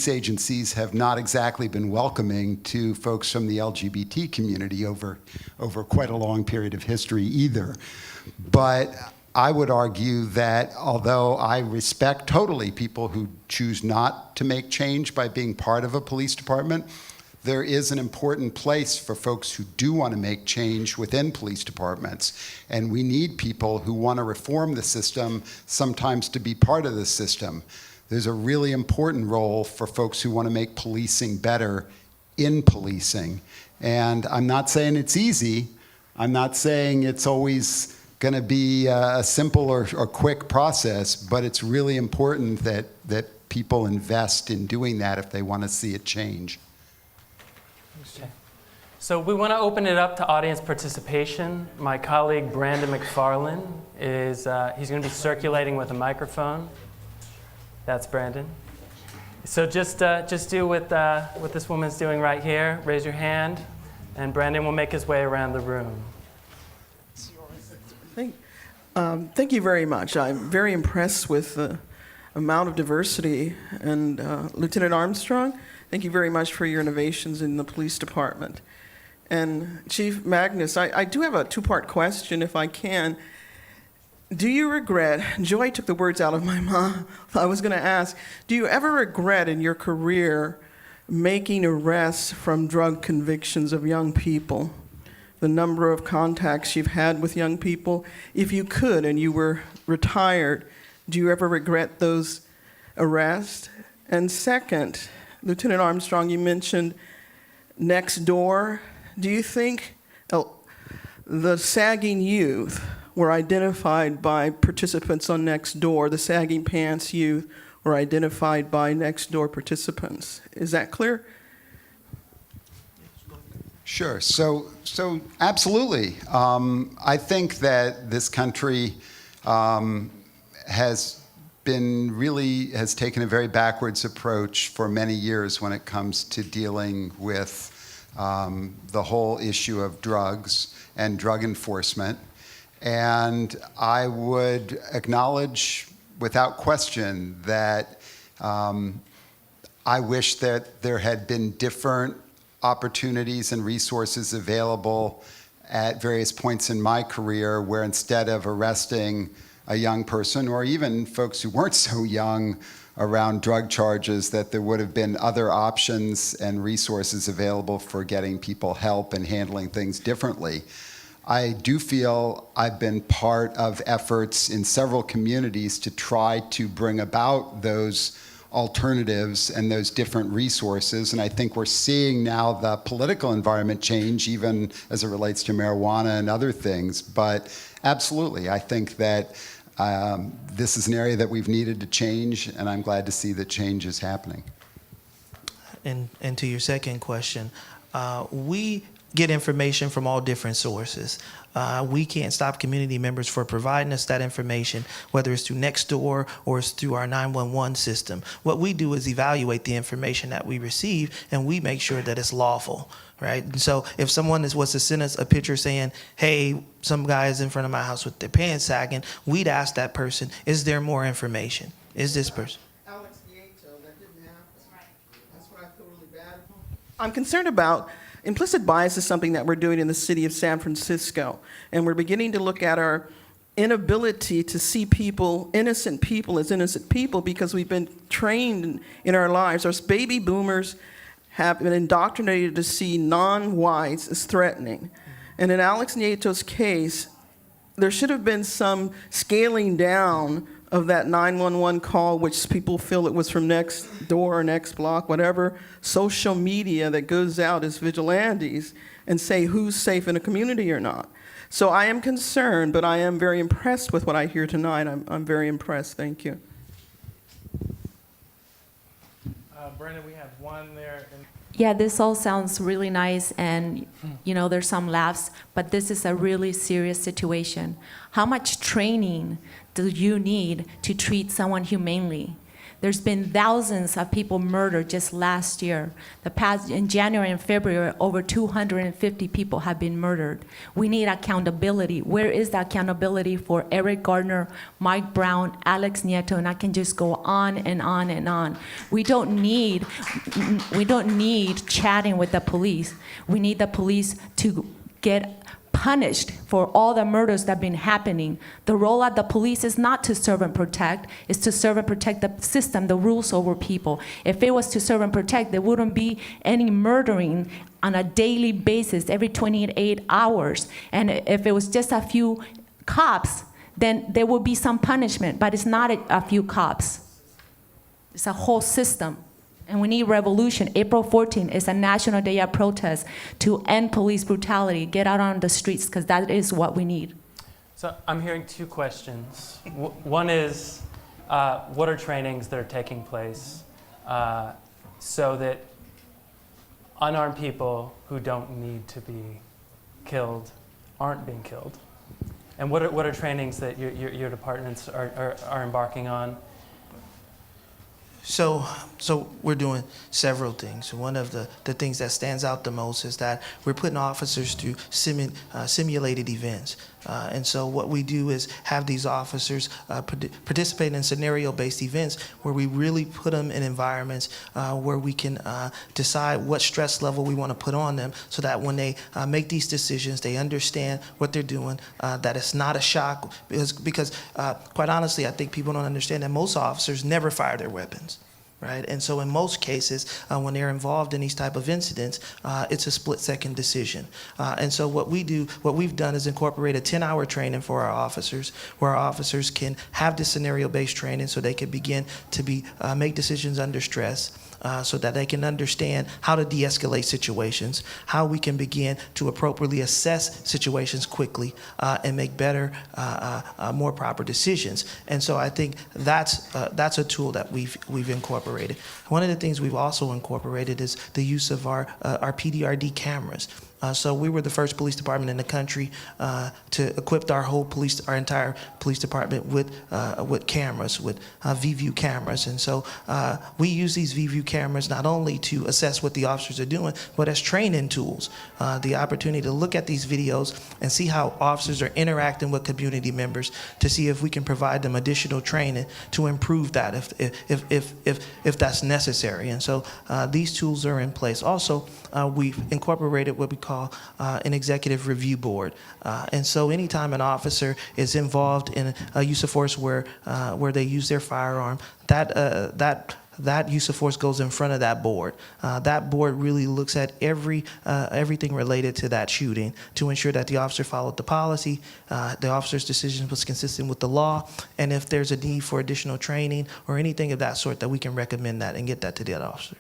Speaker 6: agencies have not exactly been welcoming to folks from the LGBT community over quite a long period of history either. But I would argue that although I respect totally people who choose not to make change by being part of a police department, there is an important place for folks who do want to make change within police departments. And we need people who want to reform the system sometimes to be part of the system. There's a really important role for folks who want to make policing better in policing. And I'm not saying it's easy. I'm not saying it's always going to be a simple or quick process, but it's really important that people invest in doing that if they want to see it change.
Speaker 1: Okay. So we want to open it up to audience participation. My colleague Brandon McFarland he's going to be circulating with a microphone. That's Brandon. So just do what this woman's doing right here. Raise your hand, and Brandon will make his way around the room.
Speaker 9: Thank you very much. I'm very impressed with the amount of diversity. And Lieutenant Armstrong, thank you very much for your innovations in the police department. And Chief Magnus, I do have a two-part question, if I can. Do you regret, Joy took the words out of my mouth, I was going to ask, do you ever regret in your career making arrests from drug convictions of young people? The number of contacts you've had with young people, if you could and you were retired, do you ever regret those arrests? And second, Lieutenant Armstrong, you mentioned next door. Do you think the sagging youth were identified by participants on Next Door, the sagging pants youth were identified by Next Door participants? Is that clear?
Speaker 6: Sure. So absolutely. I think that this country has taken a very backwards approach for many years when it comes to dealing with the whole issue of drugs and drug enforcement. And I would acknowledge without question that I wish that there had been different opportunities and resources available at various points in my career where instead of arresting a young person or even folks who weren't so young around drug charges, that there would have been other options and resources available for getting people help and handling things differently. I do feel I've been part of efforts in several communities to try to bring about those alternatives and those different resources. And I think we're seeing now the political environment change, even as it relates to marijuana and other things. But absolutely, I think that this is an area that we've needed to change, and I'm glad to see that change is happening.
Speaker 7: And to your second question, we get information from all different sources. We can't stop community members for providing us that information, whether it's through Nextdoor or it's through our 911 system. What we do is evaluate the information that we receive, and we make sure that it's lawful, right? And so if someone was to send us a picture saying, hey, some guy is in front of my house with their pants sagging, we'd ask that person, is there more information? Is this person?
Speaker 9: Alex Nieto, that didn't happen. That's what I feel really bad about. I'm concerned about implicit bias is something that we're doing in the city of San Francisco, and we're beginning to look at our inability to see people, innocent people, as innocent people because we've been trained in our lives. Our baby boomers have been indoctrinated to see non-whites as threatening. And in Alex Nieto's case, there should have been some scaling down of that 911 call, which people feel it was from next door or next block, whatever, social media that goes out as vigilantes and say who's safe in a community or not. So I am concerned, but I am very impressed with what I hear tonight. I'm very impressed. Thank you.
Speaker 8: Brandon, we have one there.
Speaker 10: Yeah, this all sounds really nice, and there's some laughs, but this is a really serious situation. How much training do you need to treat someone humanely? There's been thousands of people murdered just last year. In January and February, over 250 people have been murdered. We need accountability. Where is the accountability for Eric Gardner, Mike Brown, Alex Nieto, and I can just go on and on and on. We don't need chatting with the police. We need the police to get punished for all the murders that have been happening. The role of the police is not to serve and protect, it's to serve and protect the system, the rules over people. If it was to serve and protect, there wouldn't be any murdering on a daily basis, every 28 hours. And if it was just a few cops, then there would be some punishment, but it's not a few cops. It's a whole system. And we need revolution. April 14th is a national day of protest to end police brutality, get out on the streets, because that is what we need.
Speaker 1: So I'm hearing two questions. One is, what are trainings that are taking place so that unarmed people who don't need to be killed aren't being killed? And what are trainings that your departments are embarking on?
Speaker 7: So we're doing several things. One of the things that stands out the most is that we're putting officers through simulated events. And so what we do is have these officers participate in scenario-based events where we really put them in environments where we can decide what stress level we want to put on them so that when they make these decisions, they understand what they're doing, that it's not a shock. Because quite honestly, I think people don't understand that most officers never fire their weapons. Right, and so in most cases, when they're involved in these type of incidents, it's a split-second decision. And so what we've done is incorporate a 10-hour training for our officers, where our officers can have this scenario-based training, so they can begin to make decisions under stress. So that they can understand how to de-escalate situations, how we can begin to appropriately assess situations quickly and make better, more proper decisions. And so I think that's a tool that we've incorporated. One of the things we've also incorporated is the use of our PDRD cameras. So we were the first police department in the country to equip our entire police department with cameras, with VView cameras. And so we use these VView cameras not only to assess what the officers are doing, but as training tools. The opportunity to look at these videos and see how officers are interacting with community members to see if we can provide them additional training to improve that if that's necessary. And so these tools are in place. Also, we've incorporated what we call an executive review board. And so anytime an officer is involved in a use of force where they use their firearm, that use of force goes in front of that board. That board really looks at everything related to that shooting to ensure that the officer followed the policy, the officer's decision was consistent with the law, and if there's a need for additional training or anything of that sort, that we can recommend that and get that to the officer.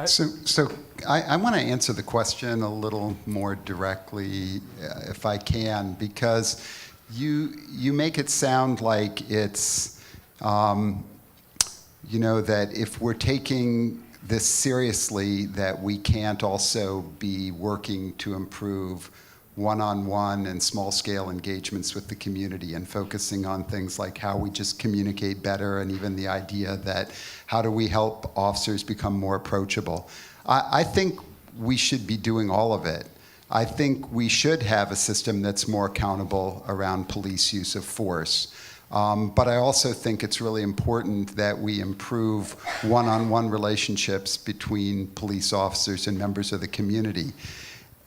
Speaker 6: So I want to answer the question a little more directly, if I can, because you make it sound like it's, that if we're taking this seriously, that we can't also be working to improve one-on-one and small-scale engagements with the community and focusing on things like how we just communicate better, and even the idea that how do we help officers become more approachable. I think we should be doing all of it. I think we should have a system that's more accountable around police use of force. But I also think it's really important that we improve one-on-one relationships between police officers and members of the community.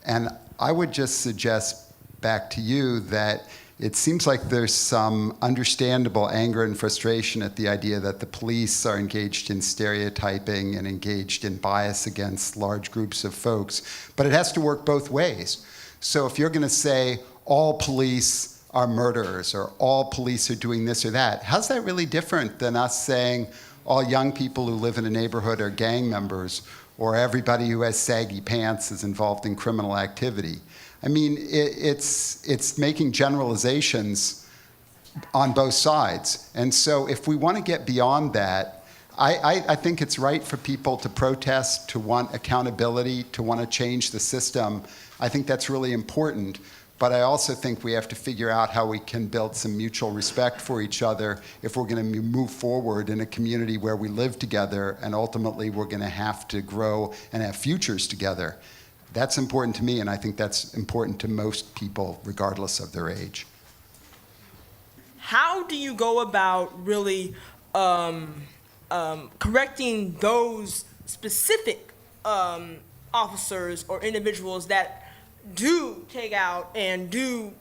Speaker 6: And I would just suggest back to you that it seems like there's some understandable anger and frustration at the idea that the police are engaged in stereotyping and engaged in bias against large groups of folks. But it has to work both ways. So if you're going to say all police are murderers or all police are doing this or that. How's that really different than us saying all young people who live in a neighborhood are gang members, or everybody who has saggy pants is involved in criminal activity? I mean, it's making generalizations on both sides. And so if we want to get beyond that, I think it's right for people to protest, to want accountability, to want to change the system. I think that's really important. But I also think we have to figure out how we can build some mutual respect for each other if we're going to move forward in a community where we live together, and ultimately we're going to have to grow and have futures together. That's important to me, and I think that's important to most people, regardless of their age.
Speaker 11: How do you go about really correcting those specific officers or individuals that do take out and do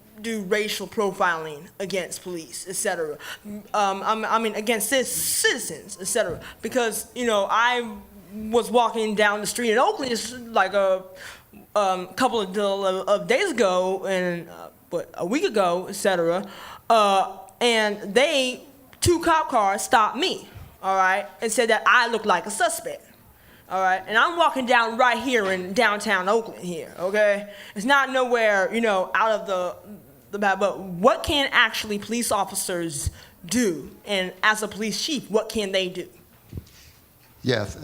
Speaker 11: racial profiling against police, etc.? I mean, against citizens, etc. Because, you know, I was walking down the street in Oakland just like a couple of days ago, and a week ago, etc. And two cop cars stopped me, all right, and said that I looked like a suspect. All right, and I'm walking down right here in downtown Oakland here, okay? It's not nowhere, you know, out of the bad, but what can actually police officers do? And as a police chief, what can they do?
Speaker 6: Yes,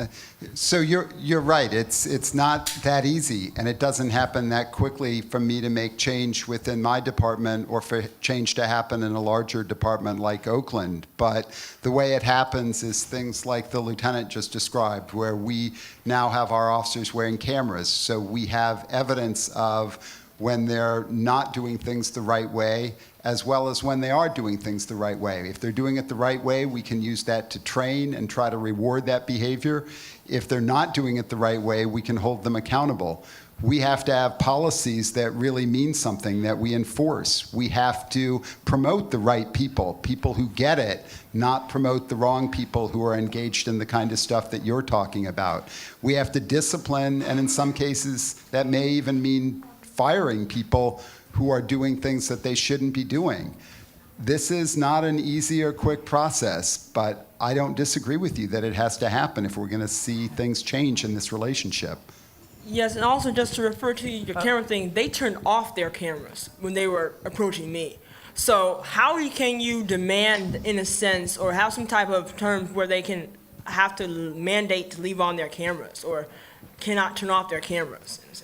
Speaker 6: so you're right. It's not that easy, and it doesn't happen that quickly for me to make change within my department or for change to happen in a larger department like Oakland. But the way it happens is things like the lieutenant just described, where we now have our officers wearing cameras, so we have evidence of when they're not doing things the right way, as well as when they are doing things the right way. If they're doing it the right way, we can use that to train and try to reward that behavior. If they're not doing it the right way, we can hold them accountable. We have to have policies that really mean something, that we enforce. We have to promote the right people who get it, not promote the wrong people who are engaged in the kind of stuff that you're talking about. We have to discipline, and in some cases, that may even mean firing people who are doing things that they shouldn't be doing. This is not an easy or quick process, but I don't disagree with you that it has to happen if we're going to see things change in this relationship.
Speaker 11: Yes, and also just to refer to your camera thing, they turned off their cameras when they were approaching me. So how can you demand, in a sense, or have some type of terms where they can have to mandate to leave on their cameras or cannot turn off their cameras, in a sense?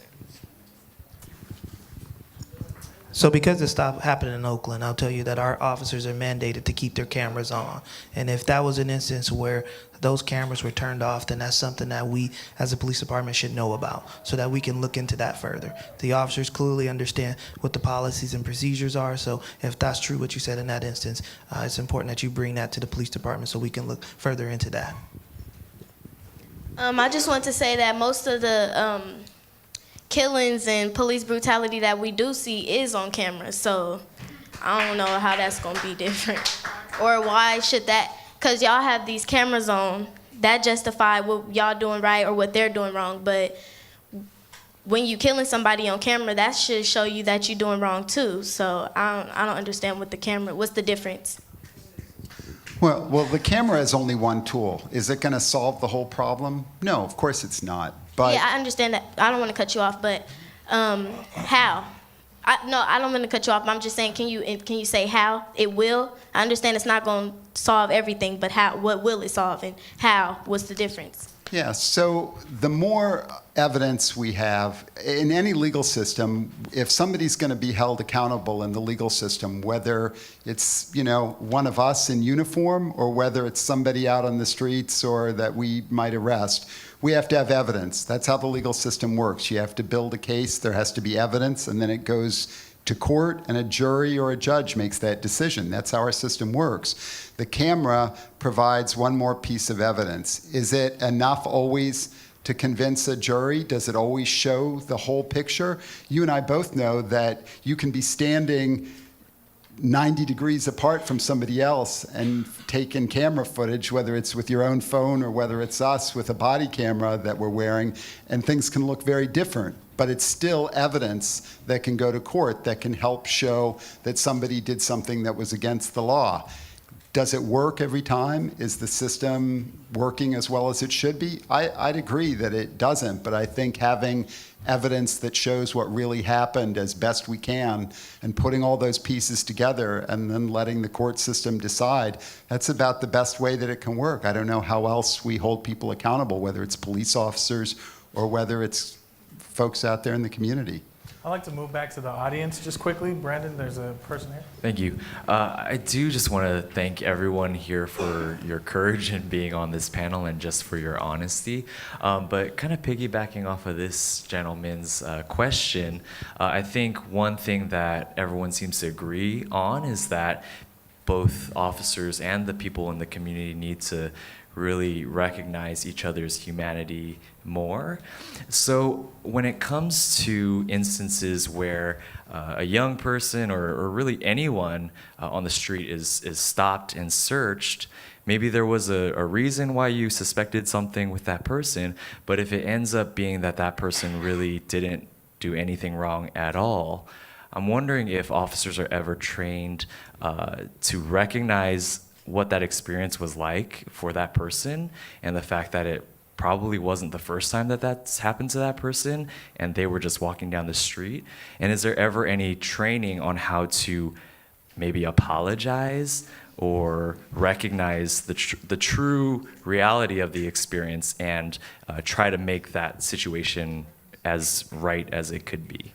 Speaker 7: So because it stopped happening in Oakland, I'll tell you that our officers are mandated to keep their cameras on. And if that was an instance where those cameras were turned off, then that's something that we as a police department should know about so that we can look into that further. The officers clearly understand what the policies and procedures are. So if that's true what you said in that instance, it's important that you bring that to the police department so we can look further into that.
Speaker 2: I just want to say that most of the killings and police brutality that we do see is on camera. So I don't know how that's going to be different. Or why should that, because y'all have these cameras on, that justify what y'all doing right or what they're doing wrong. But when you killing somebody on camera, that should show you that you're doing wrong too. So I don't understand what the camera, what's the difference?
Speaker 6: Well, the camera is only one tool. Is it going to solve the whole problem? No, of course it's not. But
Speaker 2: yeah, I understand that. I don't want to cut you off, but how? I don't want to cut you off. I'm just saying, can you say how it will? I understand it's not going to solve everything, but how? What will it solve, and how? What's the difference?
Speaker 6: yeah, so the more evidence we have in any legal system, if somebody's going to be held accountable in the legal system, whether it's, one of us in uniform or whether it's somebody out on the streets or that we might arrest, we have to have evidence. That's how the legal system works. You have to build a case, there has to be evidence, and then it goes to court, and a jury or a judge makes that decision. That's how our system works. The camera provides one more piece of evidence. Is it enough always to convince a jury? Does it always show the whole picture? You and I both know that you can be standing 90 degrees apart from somebody else and taken camera footage, whether it's with your own phone or whether it's us with a body camera that we're wearing, and things can look very different. But it's still evidence that can go to court that can help show that somebody did something that was against the law. Does it work every time? Is the system working as well as it should be? I'd agree that it doesn't, but I think having evidence that shows what really happened as best we can and putting all those pieces together and then letting the court system decide, that's about the best way that it can work. I don't know how else we hold people accountable, whether it's police officers or whether it's folks out there in the community.
Speaker 8: I'd like to move back to the audience just quickly. Brandon, there's a person here.
Speaker 12: Thank you. I do just want to thank everyone here for your courage in being on this panel and just for your honesty. But kind of piggybacking off of this gentleman's question, I think one thing that everyone seems to agree on is that both officers and the people in the community need to really recognize each other's humanity more. So when it comes to instances where a young person or really anyone on the street is stopped and searched, maybe there was a reason why you suspected something with that person, but if it ends up being that that person really didn't do anything wrong at all, I'm wondering if officers are ever trained to recognize what that experience was like for that person and the fact that it probably wasn't the first time that that's happened to that person and they were just walking down the street. And is there ever any training on how to maybe apologize or recognize the true reality of the experience and try to make that situation as right as it could be?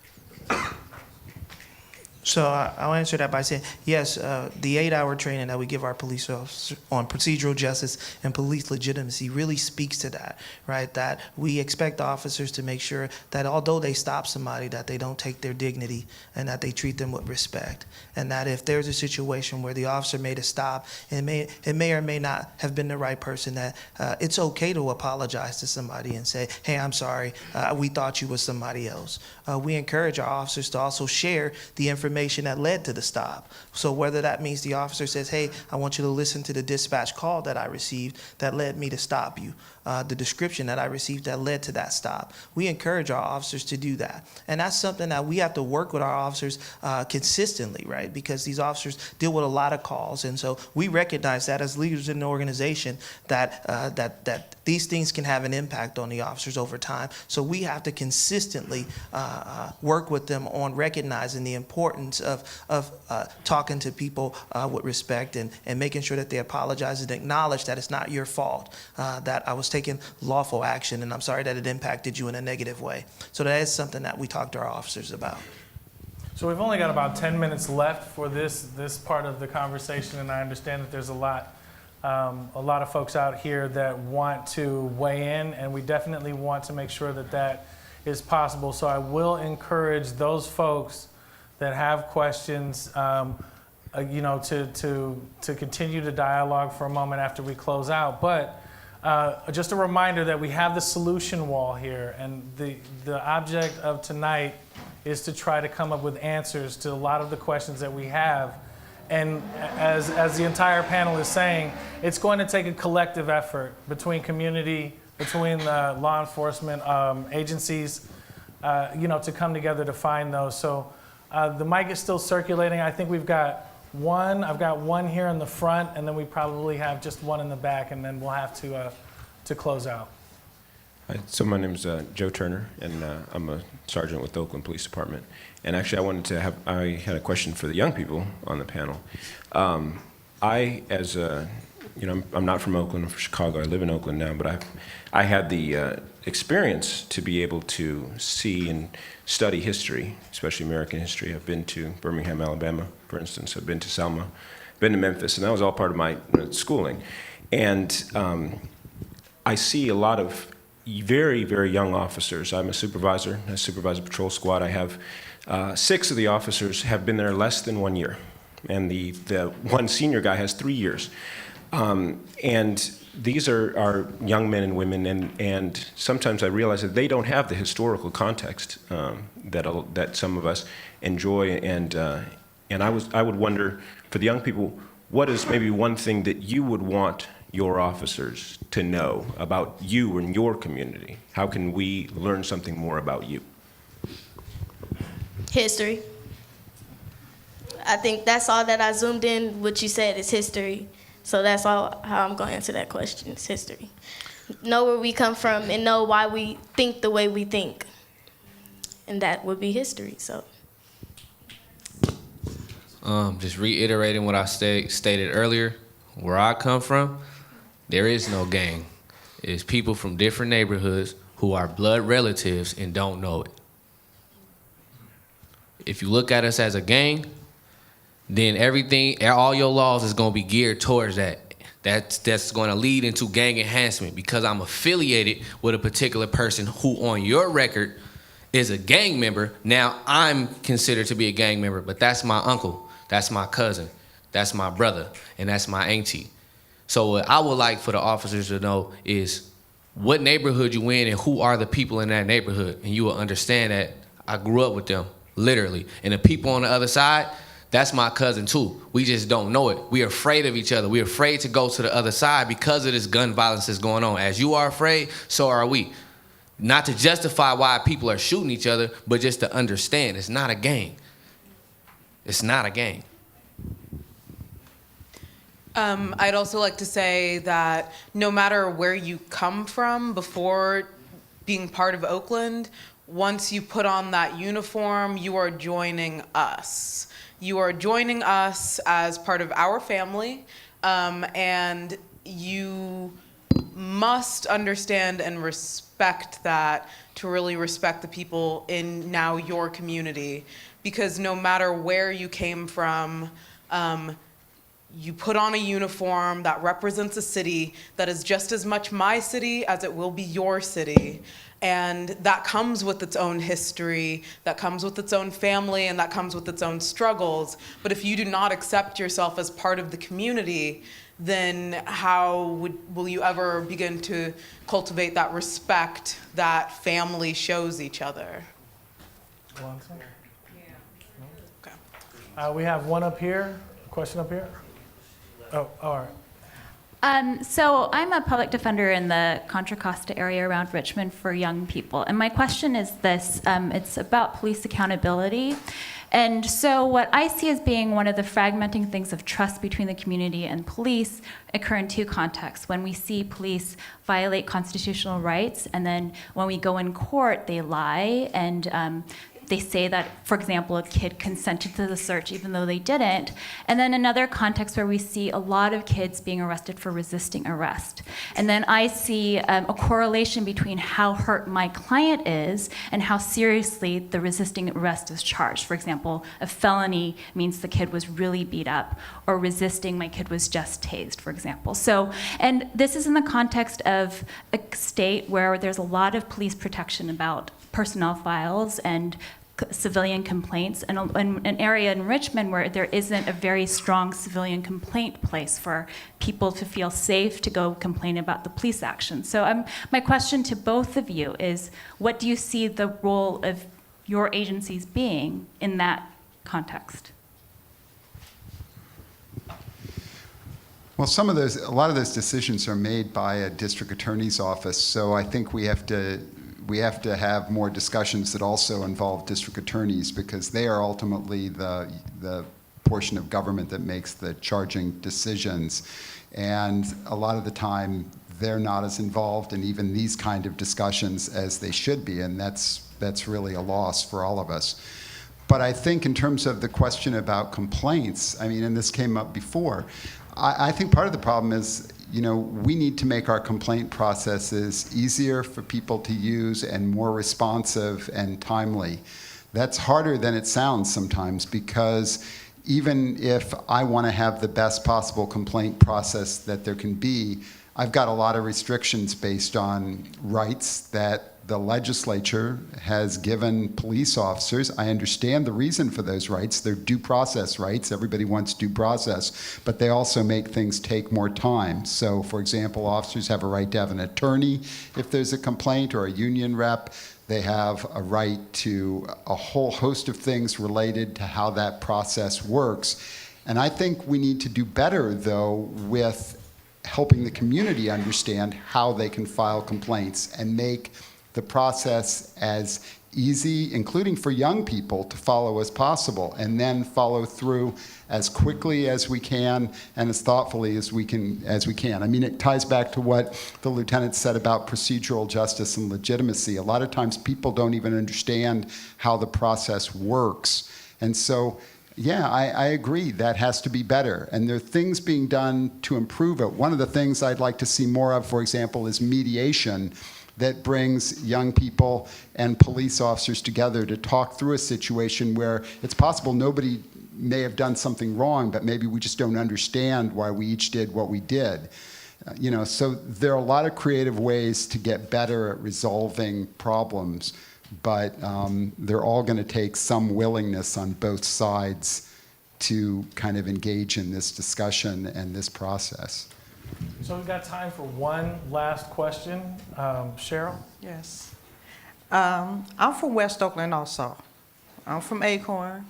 Speaker 7: So I'll answer that by saying, yes, the 8-hour training that we give our police officers on procedural justice and police legitimacy really speaks to that, right? That we expect officers to make sure that although they stop somebody, that they don't take their dignity and that they treat them with respect. And that if there's a situation where the officer made a stop and it may or may not have been the right person, that it's okay to apologize to somebody and say, hey, I'm sorry, we thought you was somebody else. We encourage our officers to also share the information that led to the stop. So whether that means the officer says, hey, I want you to listen to the dispatch call that I received that led me to stop you, the description that I received that led to that stop. We encourage our officers to do that. And that's something that we have to work with our officers consistently, right? Because these officers deal with a lot of calls. And so we recognize that as leaders in the organization that these things can have an impact on the officers over time. So we have to consistently work with them on recognizing the importance of talking to people with respect and making sure that they apologize and acknowledge that it's not your fault, that I was taking lawful action and I'm sorry that it impacted you in a negative way. So that is something that we talk to our officers about.
Speaker 8: So we've only got about 10 minutes left for this part of the conversation, and I understand that there's a lot of folks out here that want to weigh in, and we definitely want to make sure that that is possible. So I will encourage those folks that have questions, to continue the dialogue for a moment after we close out. But just a reminder that we have the solution wall here, and the object of tonight is to try to come up with answers to a lot of the questions that we have. And as the entire panel is saying, it's going to take a collective effort between community, between the law enforcement agencies, to come together to find those. So the mic is still circulating. I think we've got one. I've got one here in the front, and then we probably have just one in the back, and then we'll have to close out.
Speaker 13: Hi, so my name is Joe Turner, and I'm a sergeant with the Oakland Police Department. And actually, I had a question for the young people on the panel. I'm not from Oakland, I'm from Chicago. I live in Oakland now, but I had the experience to be able to see and study history, especially American history. I've been to Birmingham, Alabama, for instance. I've been to Selma, been to Memphis, and that was all part of my schooling. And I see a lot of very, very young officers. I'm a supervisor. I supervise a patrol squad. I have 6 of the officers have been there less than 1 year, and the one senior guy has 3 years. And these are young men and women, and sometimes I realize that they don't have the historical context that some of us enjoy And I would wonder, for the young people, what is maybe one thing that you would want your officers to know about you and your community? How can we learn something more about you?
Speaker 2: History. I think that's all that I zoomed in. What you said is history. So that's all how I'm going to answer that question. It's history. Know where we come from and know why we think the way we think. And that would be history. So.
Speaker 5: Just reiterating what I stated earlier, where I come from, there is no gang. It's people from different neighborhoods who are blood relatives and don't know it. If you look at us as a gang, then everything, all your laws is going to be geared towards that. That's going to lead into gang enhancement because I'm affiliated with a particular person who on your record is a gang member. Now I'm considered to be a gang member, but that's my uncle. That's my cousin, that's my brother, and that's my auntie. So what I would like for the officers to know is what neighborhood you in and who are the people in that neighborhood. And you will understand that I grew up with them, literally. And the people on the other side, that's my cousin too. We just don't know it. We're afraid of each other. We're afraid to go to the other side because of this gun violence that's going on. As you are afraid, so are we. Not to justify why people are shooting each other, but just to understand it's not a gang. It's not a gang.
Speaker 4: I'd also like to say that no matter where you come from before being part of Oakland, once you put on that uniform, you are joining us. You are joining us as part of our family, and you must understand and respect that to really respect the people in now your community. Because no matter where you came from, you put on a uniform that represents a city that is just as much my city as it will be your city. And that comes with its own history, that comes with its own family, and that comes with its own struggles. But if you do not accept yourself as part of the community, then how will you ever begin to cultivate that respect that family shows each other?
Speaker 8: We have one up here, a question up here. Oh, all right.
Speaker 14: So I'm a public defender in the Contra Costa area around Richmond for young people. And my question is this, it's about police accountability. And so what I see as being one of the fragmenting things of trust between the community and police occur in two contexts. When we see police violate constitutional rights, and then when we go in court, they lie, and they say that, for example, a kid consented to the search even though they didn't. And then another context where we see a lot of kids being arrested for resisting arrest. And then I see a correlation between how hurt my client is and how seriously the resisting arrest is charged. For example, a felony means the kid was really beat up, or resisting, my kid was just tased, for example. So, and this is in the context of a state where there's a lot of police protection about personnel files and civilian complaints, and an area in Richmond where there isn't a very strong civilian complaint place for people to feel safe to go complain about the police action. So my question to both of you is, what do you see the role of your agencies being in that context?
Speaker 6: Well, a lot of those decisions are made by a district attorney's office, so I think we have to have more discussions that also involve district attorneys, because they are ultimately the portion of government that makes the charging decisions. And a lot of the time, they're not as involved in even these kind of discussions as they should be, and that's really a loss for all of us. But I think in terms of the question about complaints, I mean, and this came up before, I think part of the problem is, we need to make our complaint processes easier for people to use and more responsive and timely. That's harder than it sounds sometimes, because even if I want to have the best possible complaint process that there can be, I've got a lot of restrictions based on rights that the legislature has given police officers. I understand the reason for those rights. They're due process rights. Everybody wants due process, but they also make things take more time. So, for example, officers have a right to have an attorney if there's a complaint, or a union rep. They have a right to a whole host of things related to how that process works. And I think we need to do better, though, with helping the community understand how they can file complaints and make the process as easy, including for young people, to follow as possible, and then follow through as quickly as we can and as thoughtfully as we can. I mean, it ties back to what the lieutenant said about procedural justice and legitimacy. A lot of times people don't even understand how the process works. And so, yeah, I agree, that has to be better. And there are things being done to improve it. One of the things I'd like to see more of, for example, is mediation that brings young people and police officers together to talk through a situation where it's possible nobody may have done something wrong, but maybe we just don't understand why we each did what we did. So there are a lot of creative ways to get better at resolving problems, but they're all going to take some willingness on both sides to kind of engage in this discussion and this process.
Speaker 8: So we've got time for one last question. Cheryl?
Speaker 15: Yes. I'm from West Oakland also. I'm from Acorn.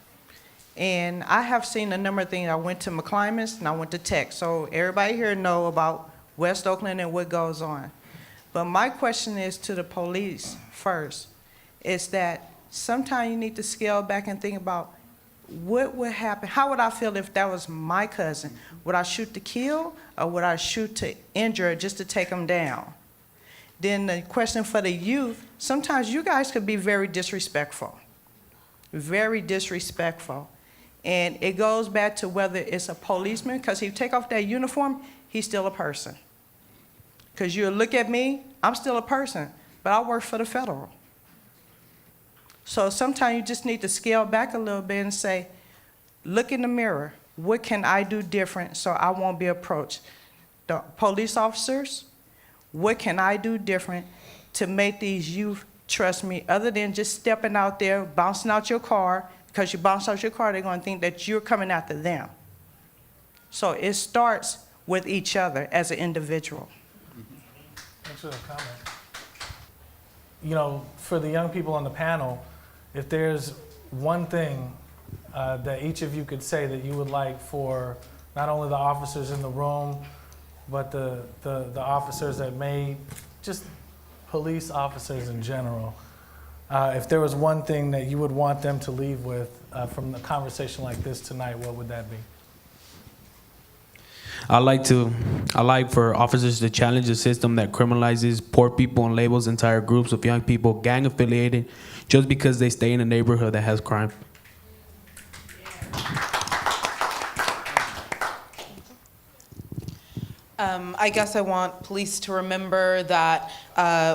Speaker 15: And I have seen a number of things. I went to McClymonds and I went to Tech. So everybody here know about West Oakland and what goes on. But my question is to the police first, is that sometimes you need to scale back and think about what would happen? How would I feel if that was my cousin? Would I shoot to kill or would I shoot to injure just to take them down? Then the question for the youth, sometimes you guys could be very disrespectful. Very disrespectful. And it goes back to whether it's a policeman, because if you take off that uniform, he's still a person. Because you look at me, I'm still a person, but I work for the federal. So sometimes you just need to scale back a little bit and say, look in the mirror. What can I do different so I won't be approached? The police officers, what can I do different to make these youth trust me, other than just stepping out there, bouncing out your car? Because you bounce out your car, they're going to think that you're coming after them. So it starts with each other as an individual.
Speaker 8: Thanks for the comment. For the young people on the panel, if there's one thing that each of you could say that you would like for not only the officers in the room, but the officers that may, just police officers in general, if there was one thing that you would want them to leave with from a conversation like this tonight, what would that be?
Speaker 3: I like for officers to challenge the system that criminalizes poor people and labels entire groups of young people gang affiliated just because they stay in a neighborhood that has crime.
Speaker 4: I guess I want police to remember that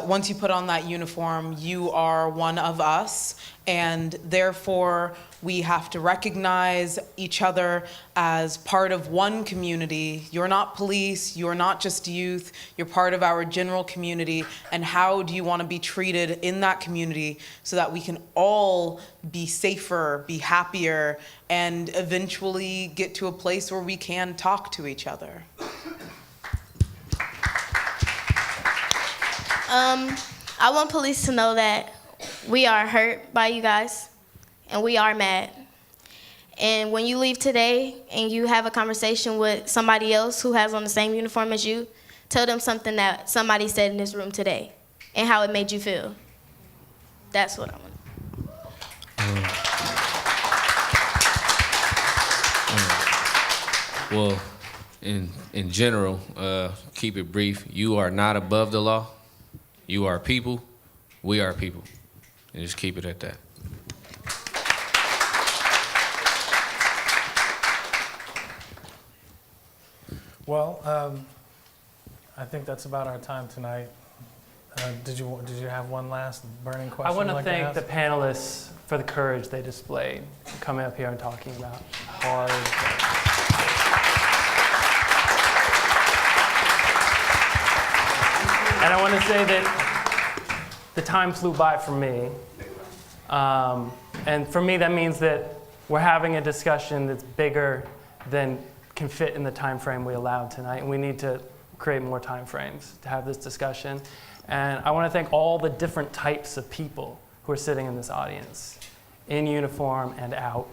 Speaker 4: once you put on that uniform, you are one of us, and therefore we have to recognize each other as part of one community. You're not police, you're not just youth, you're part of our general community, and how do you want to be treated in that community so that we can all be safer, be happier, and eventually get to a place where we can talk to each other.
Speaker 2: I want police to know that we are hurt by you guys, and we are mad. And when you leave today and you have a conversation with somebody else who has on the same uniform as you, tell them something that somebody said in this room today and how it made you feel. That's what I want.
Speaker 5: Well, in general, keep it brief. You are not above the law. You are people. We are people. And just keep it at that.
Speaker 8: Well, I think that's about our time tonight. Did you have one last burning question?
Speaker 1: I want to
Speaker 8: you'd like
Speaker 1: thank
Speaker 8: ask?
Speaker 1: the panelists for the courage they displayed coming up here and talking about hard things. And I want to say that the time flew by for me. And for me, that means that we're having a discussion that's bigger than can fit in the time frame we allowed tonight. And we need to create more time frames to have this discussion. And I want to thank all the different types of people who are sitting in this audience, in uniform and out,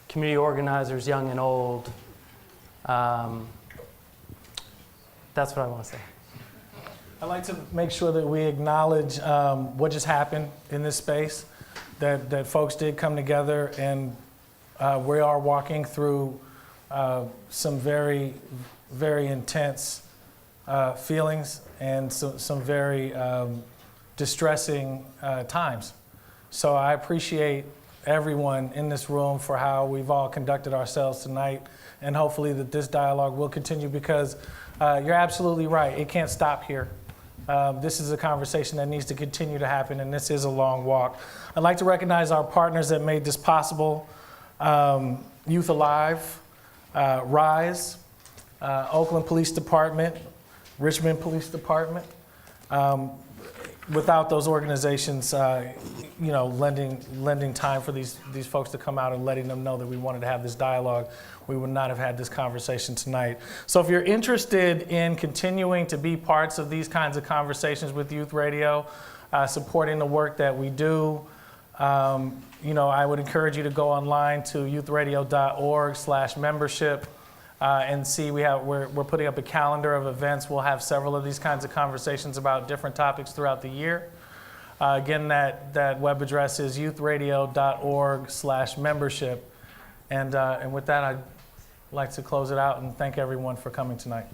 Speaker 1: community organizers, young and old. That's what I want to say.
Speaker 8: I'd like to make sure that we acknowledge what just happened in this space, that folks did come together, and we are walking through some very, very intense feelings and some very distressing times. So I appreciate everyone in this room for how we've all conducted ourselves tonight, and hopefully that this dialogue will continue, because you're absolutely right. It can't stop here. This is a conversation that needs to continue to happen, and this is a long walk. I'd like to recognize our partners that made this possible. Youth Alive, RISE, Oakland Police Department, Richmond Police Department. Without those organizations, lending time for these folks to come out and letting them know that we wanted to have this dialogue, we would not have had this conversation tonight. So if you're interested in continuing to be parts of these kinds of conversations with Youth Radio, supporting the work that we do, I would encourage you to go online to youthradio.org/membership and see we're putting up a calendar of events. We'll have several of these kinds of conversations about different topics throughout the year. Again, that web address is youthradio.org/membership. And with that, I'd like to close it out and thank everyone for coming tonight.